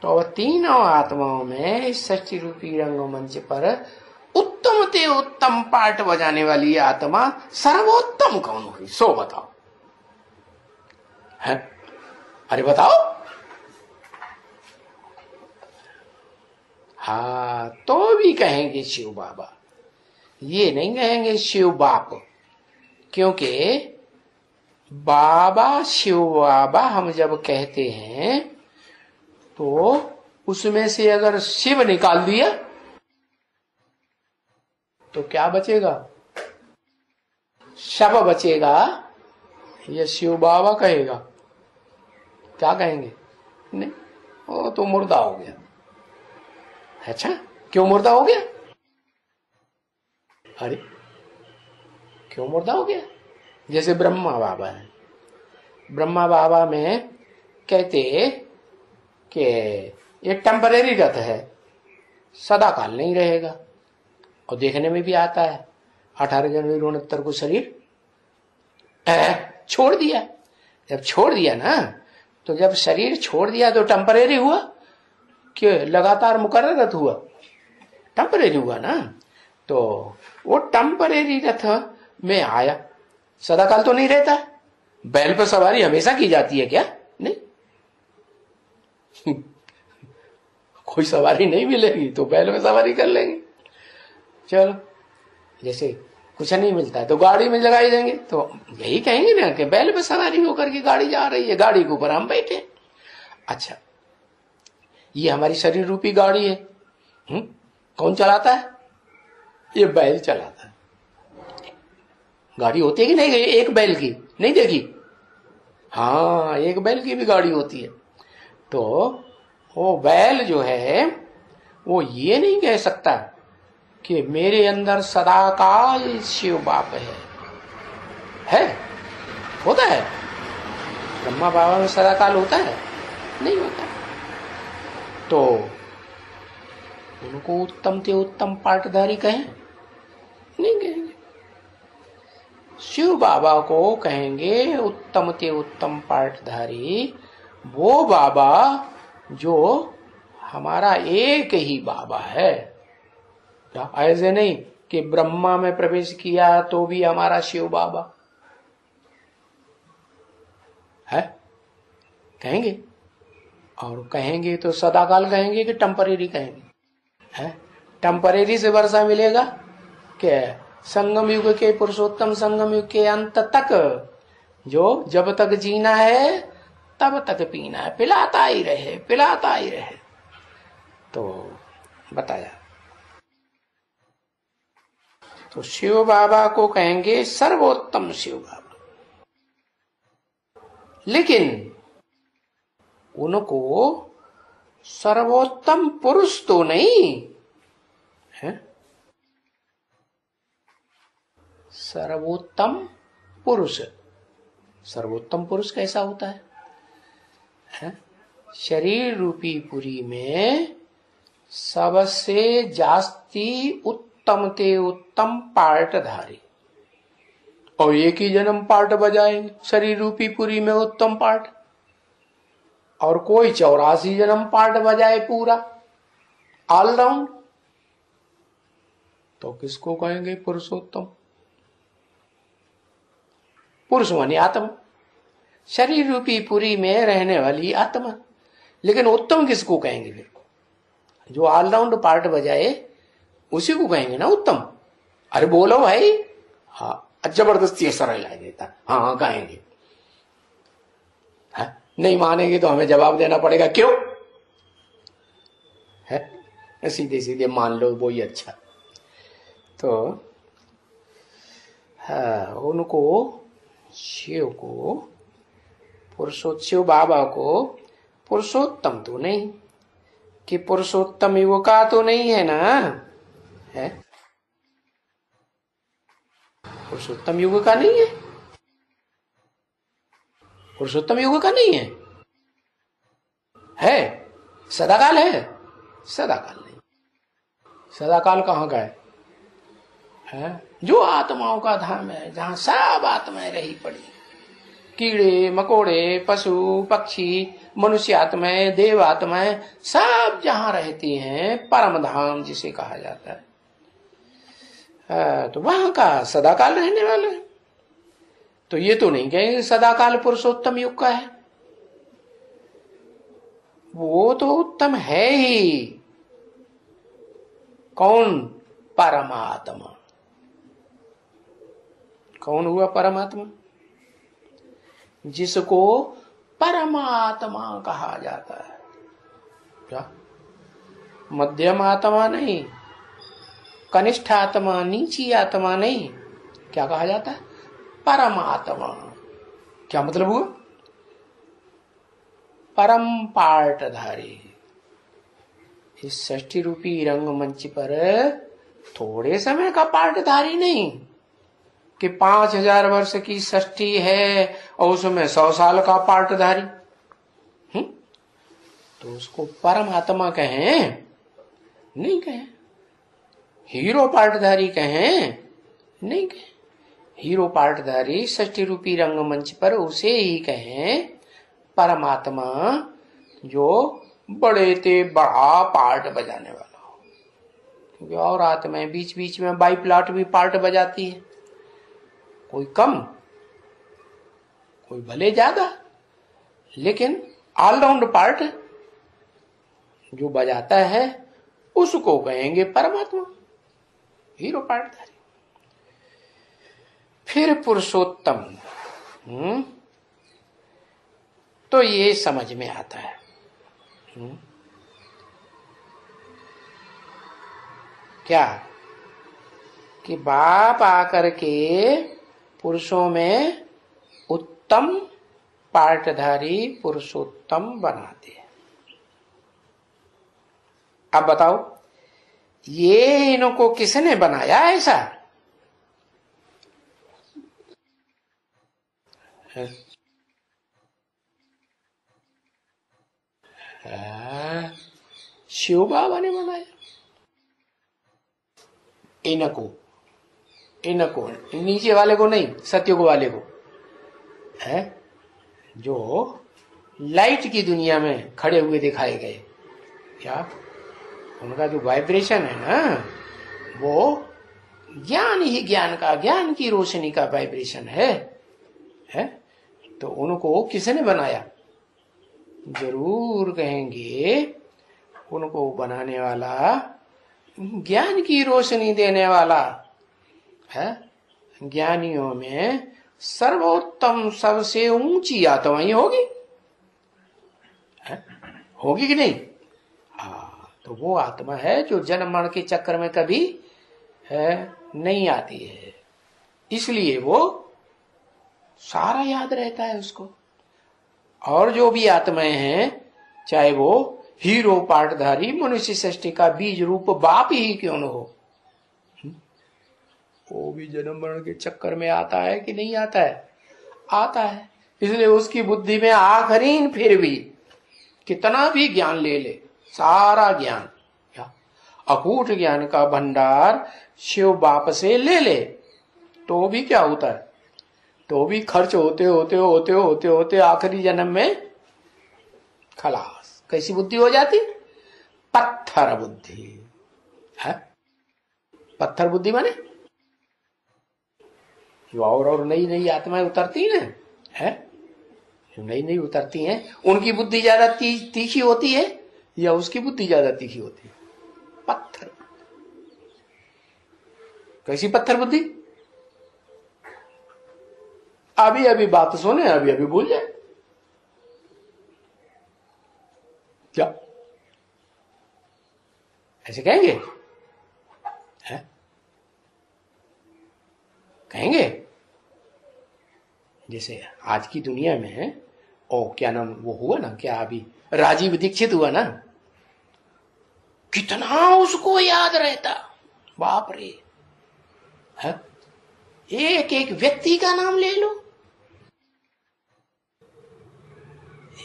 तो तीनों आत्माओं में इस षष्ठी रूपी रंगमंच पर उत्तम ते उत्तम पाठ बजाने वाली आत्मा सर्वोत्तम कौन हुई, सो बताओ है? अरे बताओ। हाँ, तो भी कहेंगे शिव बाबा, ये नहीं कहेंगे शिव बाप, क्योंकि बाबा शिव बाबा हम जब कहते हैं तो उसमें से अगर शिव निकाल दिया तो क्या बचेगा? शव बचेगा। ये शिव बाबा कहेगा, क्या कहेंगे? नहीं, वो तो मुर्दा हो गया। अच्छा, क्यों मुर्दा हो गया? अरे क्यों मुर्दा हो गया? जैसे ब्रह्मा बाबा है, ब्रह्मा बाबा में कहते कि ये टेम्परेरी रथ है, सदा काल नहीं रहेगा। और देखने में भी आता है 18 जनवरी 69 को शरीर छोड़ दिया। जब छोड़ दिया ना, तो जब शरीर छोड़ दिया तो टेम्परेरी हुआ कि लगातार मुकर्रर रथ हुआ? टेम्परेरी हुआ ना। तो वो टेम्परेरी रथ में आया, सदा काल तो नहीं रहता। बैल पर सवारी हमेशा की जाती है क्या? नहीं। कोई सवारी नहीं मिलेगी तो बैल में सवारी कर लेंगे। चलो, जैसे कुछ नहीं मिलता है तो गाड़ी में लगाई देंगे, तो यही कहेंगे ना कि बैल पे सवारी होकर के गाड़ी जा रही है, गाड़ी के ऊपर हम बैठे। अच्छा, ये हमारी शरीर रूपी गाड़ी है, कौन चलाता है? ये बैल चलाता है। गाड़ी होती है कि नहीं एक बैल की? नहीं देखी? हाँ, एक बैल की भी गाड़ी होती है। तो वो बैल जो है वो ये नहीं कह सकता कि मेरे अंदर सदाकाल शिव बाप है? होता है? ब्रह्मा बाबा में सदाकाल होता है? नहीं होता। तो उनको उत्तम ते उत्तम पाठधारी कहें? नहीं कहेंगे। शिव बाबा को कहेंगे उत्तम ते उत्तम पाठधारी वो बाबा जो हमारा एक ही बाबा है। ऐसे नहीं कि ब्रह्मा में प्रवेश किया तो भी हमारा शिव बाबा है, कहेंगे। और कहेंगे तो सदाकाल कहेंगे कि टेम्परेरी कहेंगे? है, टेम्परेरी से वर्षा मिलेगा कि संगम युग के, पुरुषोत्तम संगम युग के अंत तक, जो जब तक जीना है तब तक पीना है, पिलाता ही रहे, पिलाता ही रहे। तो बताया। तो शिव बाबा को कहेंगे सर्वोत्तम शिव बाबा, लेकिन उनको सर्वोत्तम पुरुष तो नहीं है, सर्वोत्तम पुरुष सर्वोत्तम पुरुष कैसा होता है? शरीर रूपी पुरी में सबसे जास्ती उत्तम ते उत्तम पार्टधारी, और एक ही जन्म पार्ट बजाएंगे शरीर रूपी पुरी में उत्तम पार्ट, और कोई 84 जन्म पार्ट बजाए पूरा ऑलराउंड, तो किसको कहेंगे पुरुषोत्तम? पुरुष मानी आत्मा, शरीर रूपी पुरी में रहने वाली आत्मा। लेकिन उत्तम किसको कहेंगे फिर? जो ऑलराउंड पार्ट बजाए उसी को कहेंगे ना उत्तम। अरे बोलो भाई, हाँ जबरदस्ती ऐसा रह देता, हाँ कहेंगे। हाँ? नहीं मानेंगे तो हमें जवाब देना पड़ेगा, क्यों है? सीधे सीधे मान लो वो ही अच्छा। तो हाँ, उनको शिव को शिव बाबा को पुरुषोत्तम तो नहीं, कि पुरुषोत्तम युग का तो नहीं है ना, है? पुरुषोत्तम युग का नहीं है, पुरुषोत्तम युग का नहीं है सदाकाल है? सदाकाल नहीं। सदाकाल कहाँ का है? जो आत्माओं का धाम है, जहां सब आत्माएं रही पड़ी, कीड़े मकोड़े, पशु पक्षी, मनुष्य आत्माएं, देव आत्माएं, सब जहां रहती हैं, परम धाम जिसे कहा जाता है। तो वहां का सदाकाल रहने वाला है। तो ये तो नहीं कहेंगे सदाकाल पुरुषोत्तम युग का है, वो तो उत्तम है ही। कौन? परमात्मा। कौन हुआ परमात्मा? जिसको परमात्मा कहा जाता है। क्या? मध्यम आत्मा नहीं, कनिष्ठ आत्मा, नीची आत्मा नहीं, क्या कहा जाता है? परमात्मा। क्या मतलब हुआ? परम पार्टधारी। इस षष्ठी रूपी रंगमंच पर थोड़े समय का पार्टधारी नहीं कि 5000 वर्ष की षष्ठी है और उसमें 100 साल का पार्टधारी। तो उसको परमात्मा कहें? नहीं कहें। हीरो पार्टधारी कहें? नहीं कहें। हीरो पार्टधारी षष्ठी रूपी रंगमंच पर उसे ही कहें परमात्मा, जो बड़े ते बड़ा पार्ट बजाने वाला हो। क्योंकि और आत्माएं बीच बीच में बाई प्लाट भी पार्ट बजाती है, कोई कम कोई भले ज्यादा, लेकिन ऑलराउंड पार्ट जो बजाता है उसको कहेंगे परमात्मा, हीरो पार्टधारी। फिर पुरुषोत्तम, तो ये समझ में आता है। क्या? कि बाप आकर के पुरुषों में उत्तम पार्टधारी पुरुषोत्तम बनाते हैं। अब बताओ, ये इनको किसने बनाया ऐसा? शिव बाबा ने बनाया। इनको नीचे वाले को नहीं, सतयुग वाले को है, जो लाइट की दुनिया में खड़े हुए दिखाए गए। क्या? उनका जो वाइब्रेशन है ना, वो ज्ञान ही ज्ञान का, ज्ञान की रोशनी का वाइब्रेशन है? तो उनको किसने बनाया? जरूर कहेंगे उनको बनाने वाला ज्ञान की रोशनी देने वाला है। ज्ञानियों में सर्वोत्तम, सबसे ऊंची आत्मा ही होगी, होगी कि नहीं? हाँ, तो वो आत्मा है जो जन्म मरण के चक्कर में कभी नहीं आती है, इसलिए वो सारा याद रहता है उसको। और जो भी आत्माएं हैं, चाहे वो हीरो पार्टधारी मनुष्य सृष्टि का बीज रूप बाप ही क्यों न हो, वो भी जन्म मरण के चक्कर में आता है कि नहीं आता है? आता है। इसलिए उसकी बुद्धि में आखिरीन फिर भी कितना भी ज्ञान ले ले, सारा ज्ञान, क्या अकूट ज्ञान का भंडार शिव बाप से ले ले, तो भी क्या होता है, तो भी खर्च होते होते होते होते होते आखिरी जन्म में खलास। कैसी बुद्धि हो जाती? पत्थर बुद्धि है। पत्थर बुद्धि माने जो और नई नई आत्माएं उतरती है, जो नई नई उतरती हैं, उनकी बुद्धि ज्यादा तीखी होती है या उसकी बुद्धि ज्यादा तीखी होती है? पत्थर। कैसी पत्थर बुद्धि? अभी अभी बात सुने, अभी अभी भूल जाए। क्या ऐसे कहेंगे? है? कहेंगे जैसे आज की दुनिया में क्या नाम वो हुआ ना, क्या अभी राजीव दीक्षित हुआ ना, कितना उसको याद रहता, बाप रे। है? एक एक व्यक्ति का नाम ले लो,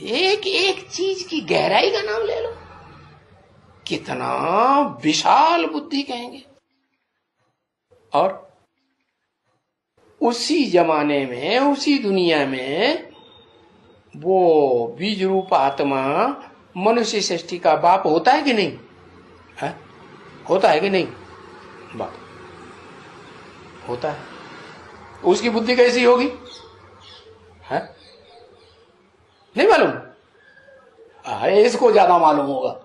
एक एक चीज की गहराई का नाम ले लो, कितना विशाल बुद्धि कहेंगे। और उसी जमाने में, उसी दुनिया में वो बीज रूप आत्मा मनुष्य सृष्टि का बाप होता है कि नहीं? है? होता है कि नहीं? बाप होता है। उसकी बुद्धि कैसी होगी? है? नहीं मालूम? अरे इसको ज्यादा मालूम होगा।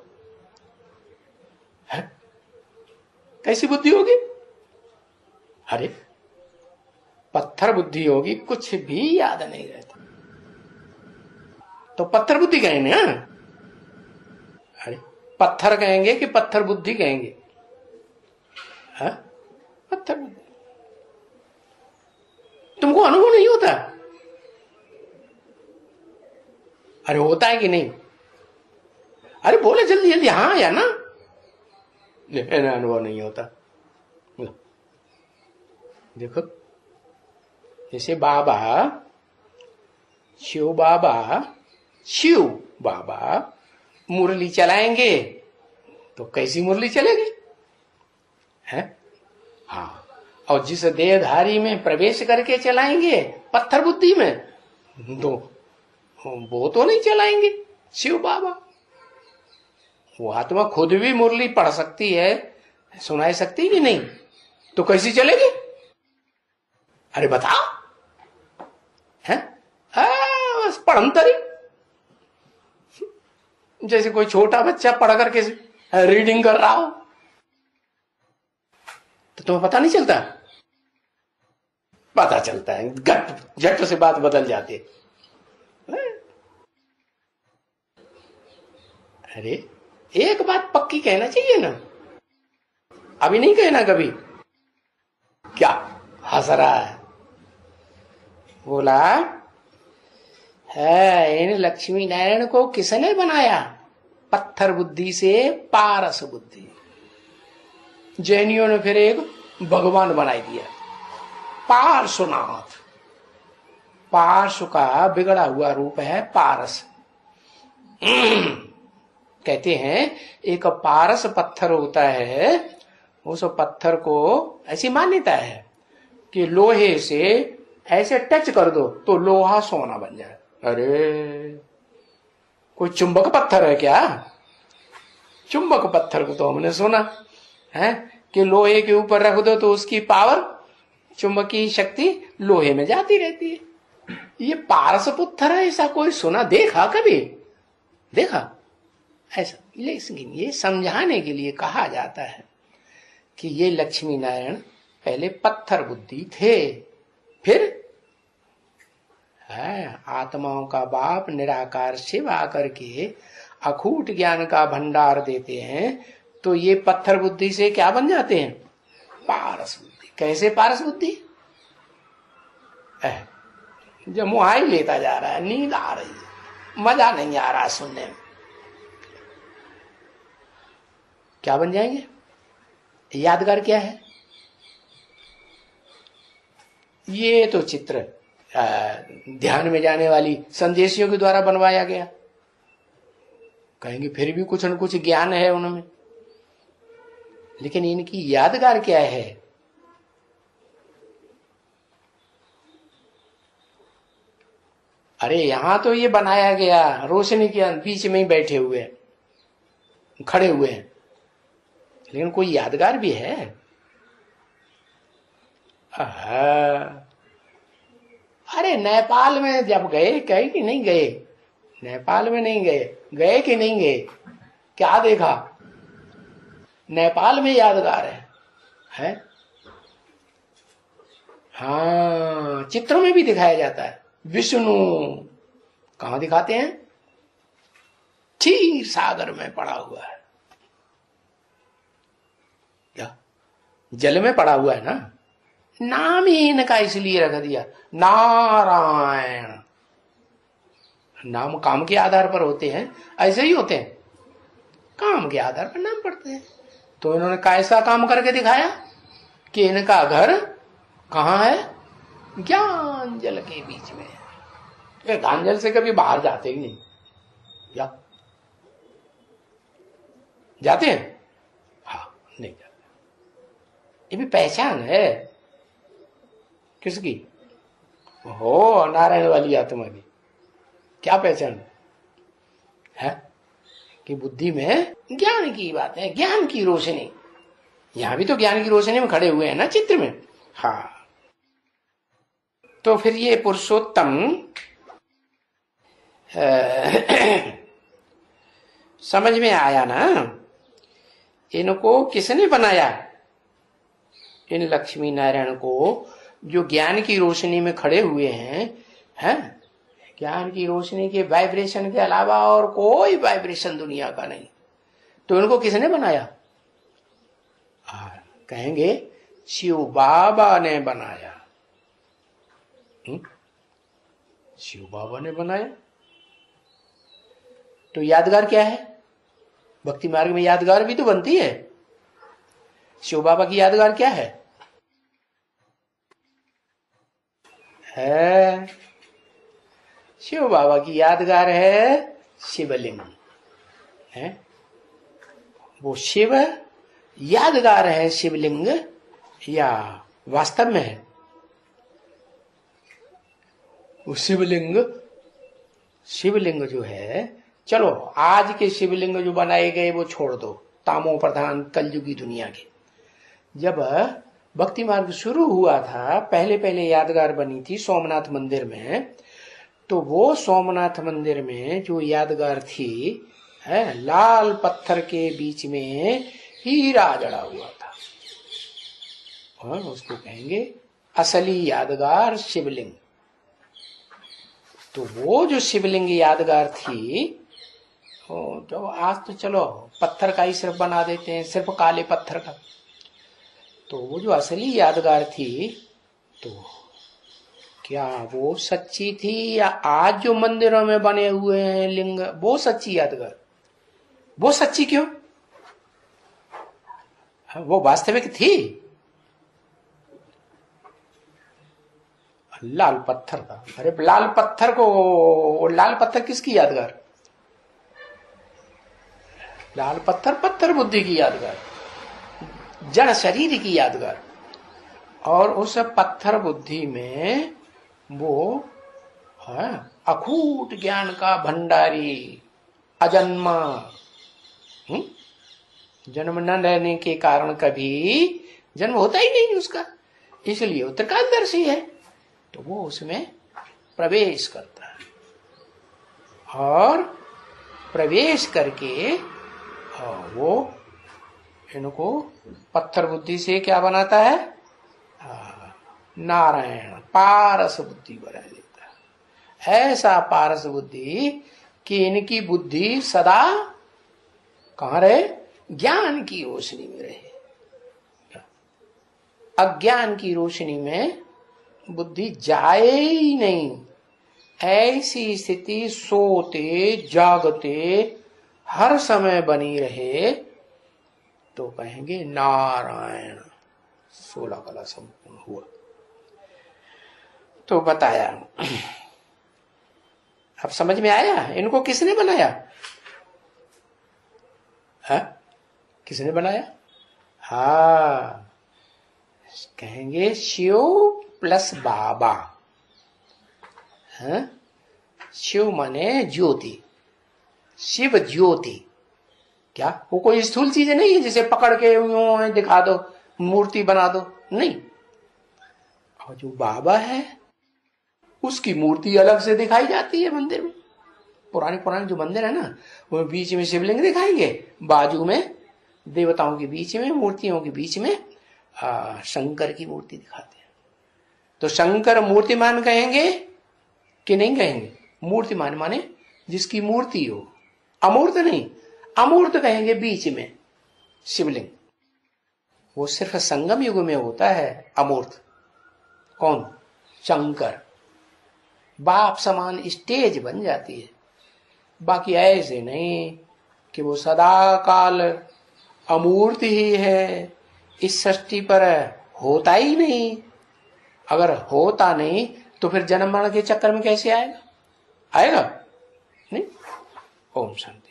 है? कैसी बुद्धि होगी? अरे पत्थर बुद्धि होगी, कुछ भी याद नहीं रहता, तो पत्थर बुद्धि कहेंगे। हाँ? अरे पत्थर कहेंगे कि पत्थर बुद्धि कहेंगे? हाँ? पत्थर बुद्धि। तुमको अनुभव नहीं होता? अरे होता है कि नहीं? अरे बोले जल्दी जल्दी हाँ या ना। अनुभव नहीं होता। देखो जैसे बाबा शिव बाबा मुरली चलाएंगे तो कैसी मुरली चलेगी? है? हाँ। और जिस देहधारी में प्रवेश करके चलाएंगे पत्थर बुद्धि में, तो वो तो नहीं चलाएंगे शिव बाबा। वो आत्मा खुद भी मुरली पढ़ सकती है, सुनाई सकती कि नहीं, तो कैसी चलेगी? अरे बताओ। है? बस पढ़ंतरी, जैसे कोई छोटा बच्चा पढ़ करके रीडिंग कर रहा हो, तो तुम्हें पता नहीं चलता? पता चलता है, झट से बात बदल जाती है। अरे एक बात पक्की कहना चाहिए ना, अभी नहीं कहना कभी। क्या हंस रहा है? बोला है इन लक्ष्मी नारायण को किसने बनाया? पत्थर बुद्धि से पारस बुद्धि। जैनियों ने फिर एक भगवान बनाई दिया, पार्श्वनाथ। पार्श्व का बिगड़ा हुआ रूप है पारस। कहते हैं एक पारस पत्थर होता है, उस पत्थर को ऐसी मान्यता है कि लोहे से ऐसे टच कर दो तो लोहा सोना बन जाए। अरे कोई चुंबक पत्थर है क्या? चुंबक पत्थर को तो हमने सुना है कि लोहे के ऊपर रख दो तो उसकी पावर, चुंबकीय शक्ति लोहे में जाती रहती है। ये पारस पत्थर है, ऐसा कोई सुना देखा कभी? देखा ऐसा? लेकिन ये समझाने के लिए कहा जाता है कि ये लक्ष्मी नारायण पहले पत्थर बुद्धि थे, फिर है आत्माओं का बाप निराकार शिव आकर के अखूट ज्ञान का भंडार देते हैं, तो ये पत्थर बुद्धि से क्या बन जाते हैं? पारस बुद्धि। कैसे पारस बुद्धि? जब मुहाई लेता जा रहा है, नींद आ रही है, मजा नहीं आ रहा सुनने में, क्या बन जाएंगे? यादगार क्या है? ये तो चित्र ध्यान में जाने वाली संदेशियों के द्वारा बनवाया गया। कहेंगे फिर भी कुछ न कुछ ज्ञान है उनमें, लेकिन इनकी यादगार क्या है? अरे यहां तो ये बनाया गया रोशनी के बीच में ही बैठे हुए हैं, खड़े हुए हैं, लेकिन कोई यादगार भी है? अरे नेपाल में जब गए, कहे कि नहीं गए? नेपाल में नहीं गए, गए कि नहीं गए? क्या देखा? नेपाल में यादगार है? हाँ, चित्रों में भी दिखाया जाता है। विष्णु कहां दिखाते हैं? क्षीर सागर में पड़ा हुआ है, क्या जल में पड़ा हुआ है ना? नाम ही इनका इसलिए रख दिया नारायण। नाम काम के आधार पर होते हैं, ऐसे ही होते हैं, काम के आधार पर नाम पड़ते हैं। तो इन्होंने कैसा काम करके दिखाया कि इनका घर कहां है? ज्ञान जल के बीच में। ज्ञान जल से कभी बाहर जाते ही नहीं, या जाते हैं? हाँ, नहीं जाते। ये भी पहचान है किसकी? हो नारायण वाली आत्मा की। क्या पहचान है? कि बुद्धि में ज्ञान की बात है, ज्ञान की रोशनी। यहां भी तो ज्ञान की रोशनी में खड़े हुए हैं ना चित्र में। हाँ, तो फिर ये पुरुषोत्तम समझ में आया ना? इनको किसने बनाया? इन लक्ष्मी नारायण को, जो ज्ञान की रोशनी में खड़े हुए हैं? ज्ञान की रोशनी के वाइब्रेशन के अलावा और कोई वाइब्रेशन दुनिया का नहीं। तो इनको किसने बनाया? कहेंगे शिव बाबा ने बनाया। शिव बाबा ने बनाया। तो यादगार क्या है? भक्ति मार्ग में यादगार भी तो बनती है। शिव बाबा की यादगार क्या है? शिव बाबा की यादगार है शिवलिंग है। वो शिव यादगार है शिवलिंग, या वास्तव में है? वो शिवलिंग जो है, चलो आज के शिवलिंग जो बनाए गए वो छोड़ दो, तामो प्रधान कलयुगी दुनिया के। जब भक्ति मार्ग शुरू हुआ था, पहले पहले यादगार बनी थी सोमनाथ मंदिर में। तो वो सोमनाथ मंदिर में जो यादगार थी, लाल पत्थर के बीच में हीरा जड़ा हुआ था, और उसको कहेंगे असली यादगार शिवलिंग। तो वो जो शिवलिंग यादगार थी, तो आज तो चलो पत्थर का ही सिर्फ बना देते हैं, सिर्फ काले पत्थर का। तो वो जो असली यादगार थी, तो क्या वो सच्ची थी, या आज जो मंदिरों में बने हुए हैं लिंग वो सच्ची यादगार? वो सच्ची क्यों? वो वास्तविक थी। लाल पत्थर का, अरे लाल पत्थर को, लाल पत्थर किसकी यादगार? लाल पत्थर पत्थर बुद्धि की यादगार, जड़ शरीर की यादगार। और उस पत्थर बुद्धि में वो है अखूट ज्ञान का भंडारी, अजन्मा, जन्म न लेने के कारण कभी जन्म होता ही नहीं उसका, इसलिए वो त्रिकालदर्शी है। तो वो उसमें प्रवेश करता है, और प्रवेश करके वो इनको पत्थर बुद्धि से क्या बनाता है? नारायण पारस बुद्धि बना देता है। ऐसा पारस बुद्धि कि इनकी बुद्धि सदा कहां रहे? ज्ञान की रोशनी में रहे। अज्ञान की रोशनी में बुद्धि जाए ही नहीं। ऐसी स्थिति सोते जागते हर समय बनी रहे, तो कहेंगे नारायण 16 कला संपूर्ण हुआ। तो बताया। अब समझ में आया इनको किसने बनाया? है? किसने बनाया? हाँ, कहेंगे शिव प्लस बाबा। है? शिव माने ज्योति, शिव ज्योति। क्या वो कोई स्थूल चीज नहीं है जिसे पकड़ के यूं दिखा दो, मूर्ति बना दो? नहीं। और जो बाबा है उसकी मूर्ति अलग से दिखाई जाती है मंदिर में। पुराने पुराने जो मंदिर है ना, वो बीच में शिवलिंग दिखाएंगे, बाजू में देवताओं के बीच में, मूर्तियों के बीच में शंकर की मूर्ति दिखाते हैं। तो शंकर मूर्तिमान कहेंगे कि नहीं कहेंगे? मूर्तिमान माने जिसकी मूर्ति हो, अमूर्त नहीं। अमूर्त कहेंगे बीच में शिवलिंग, वो सिर्फ संगम युग में होता है अमूर्त। कौन? शंकर। बाप समान स्टेज बन जाती है, बाकी ऐसे नहीं कि वो सदा काल अमूर्त ही है, इस सृष्टि पर होता ही नहीं। अगर होता नहीं तो फिर जन्म मरण के चक्कर में कैसे आएगा? आएगा नहीं। ओम शांति।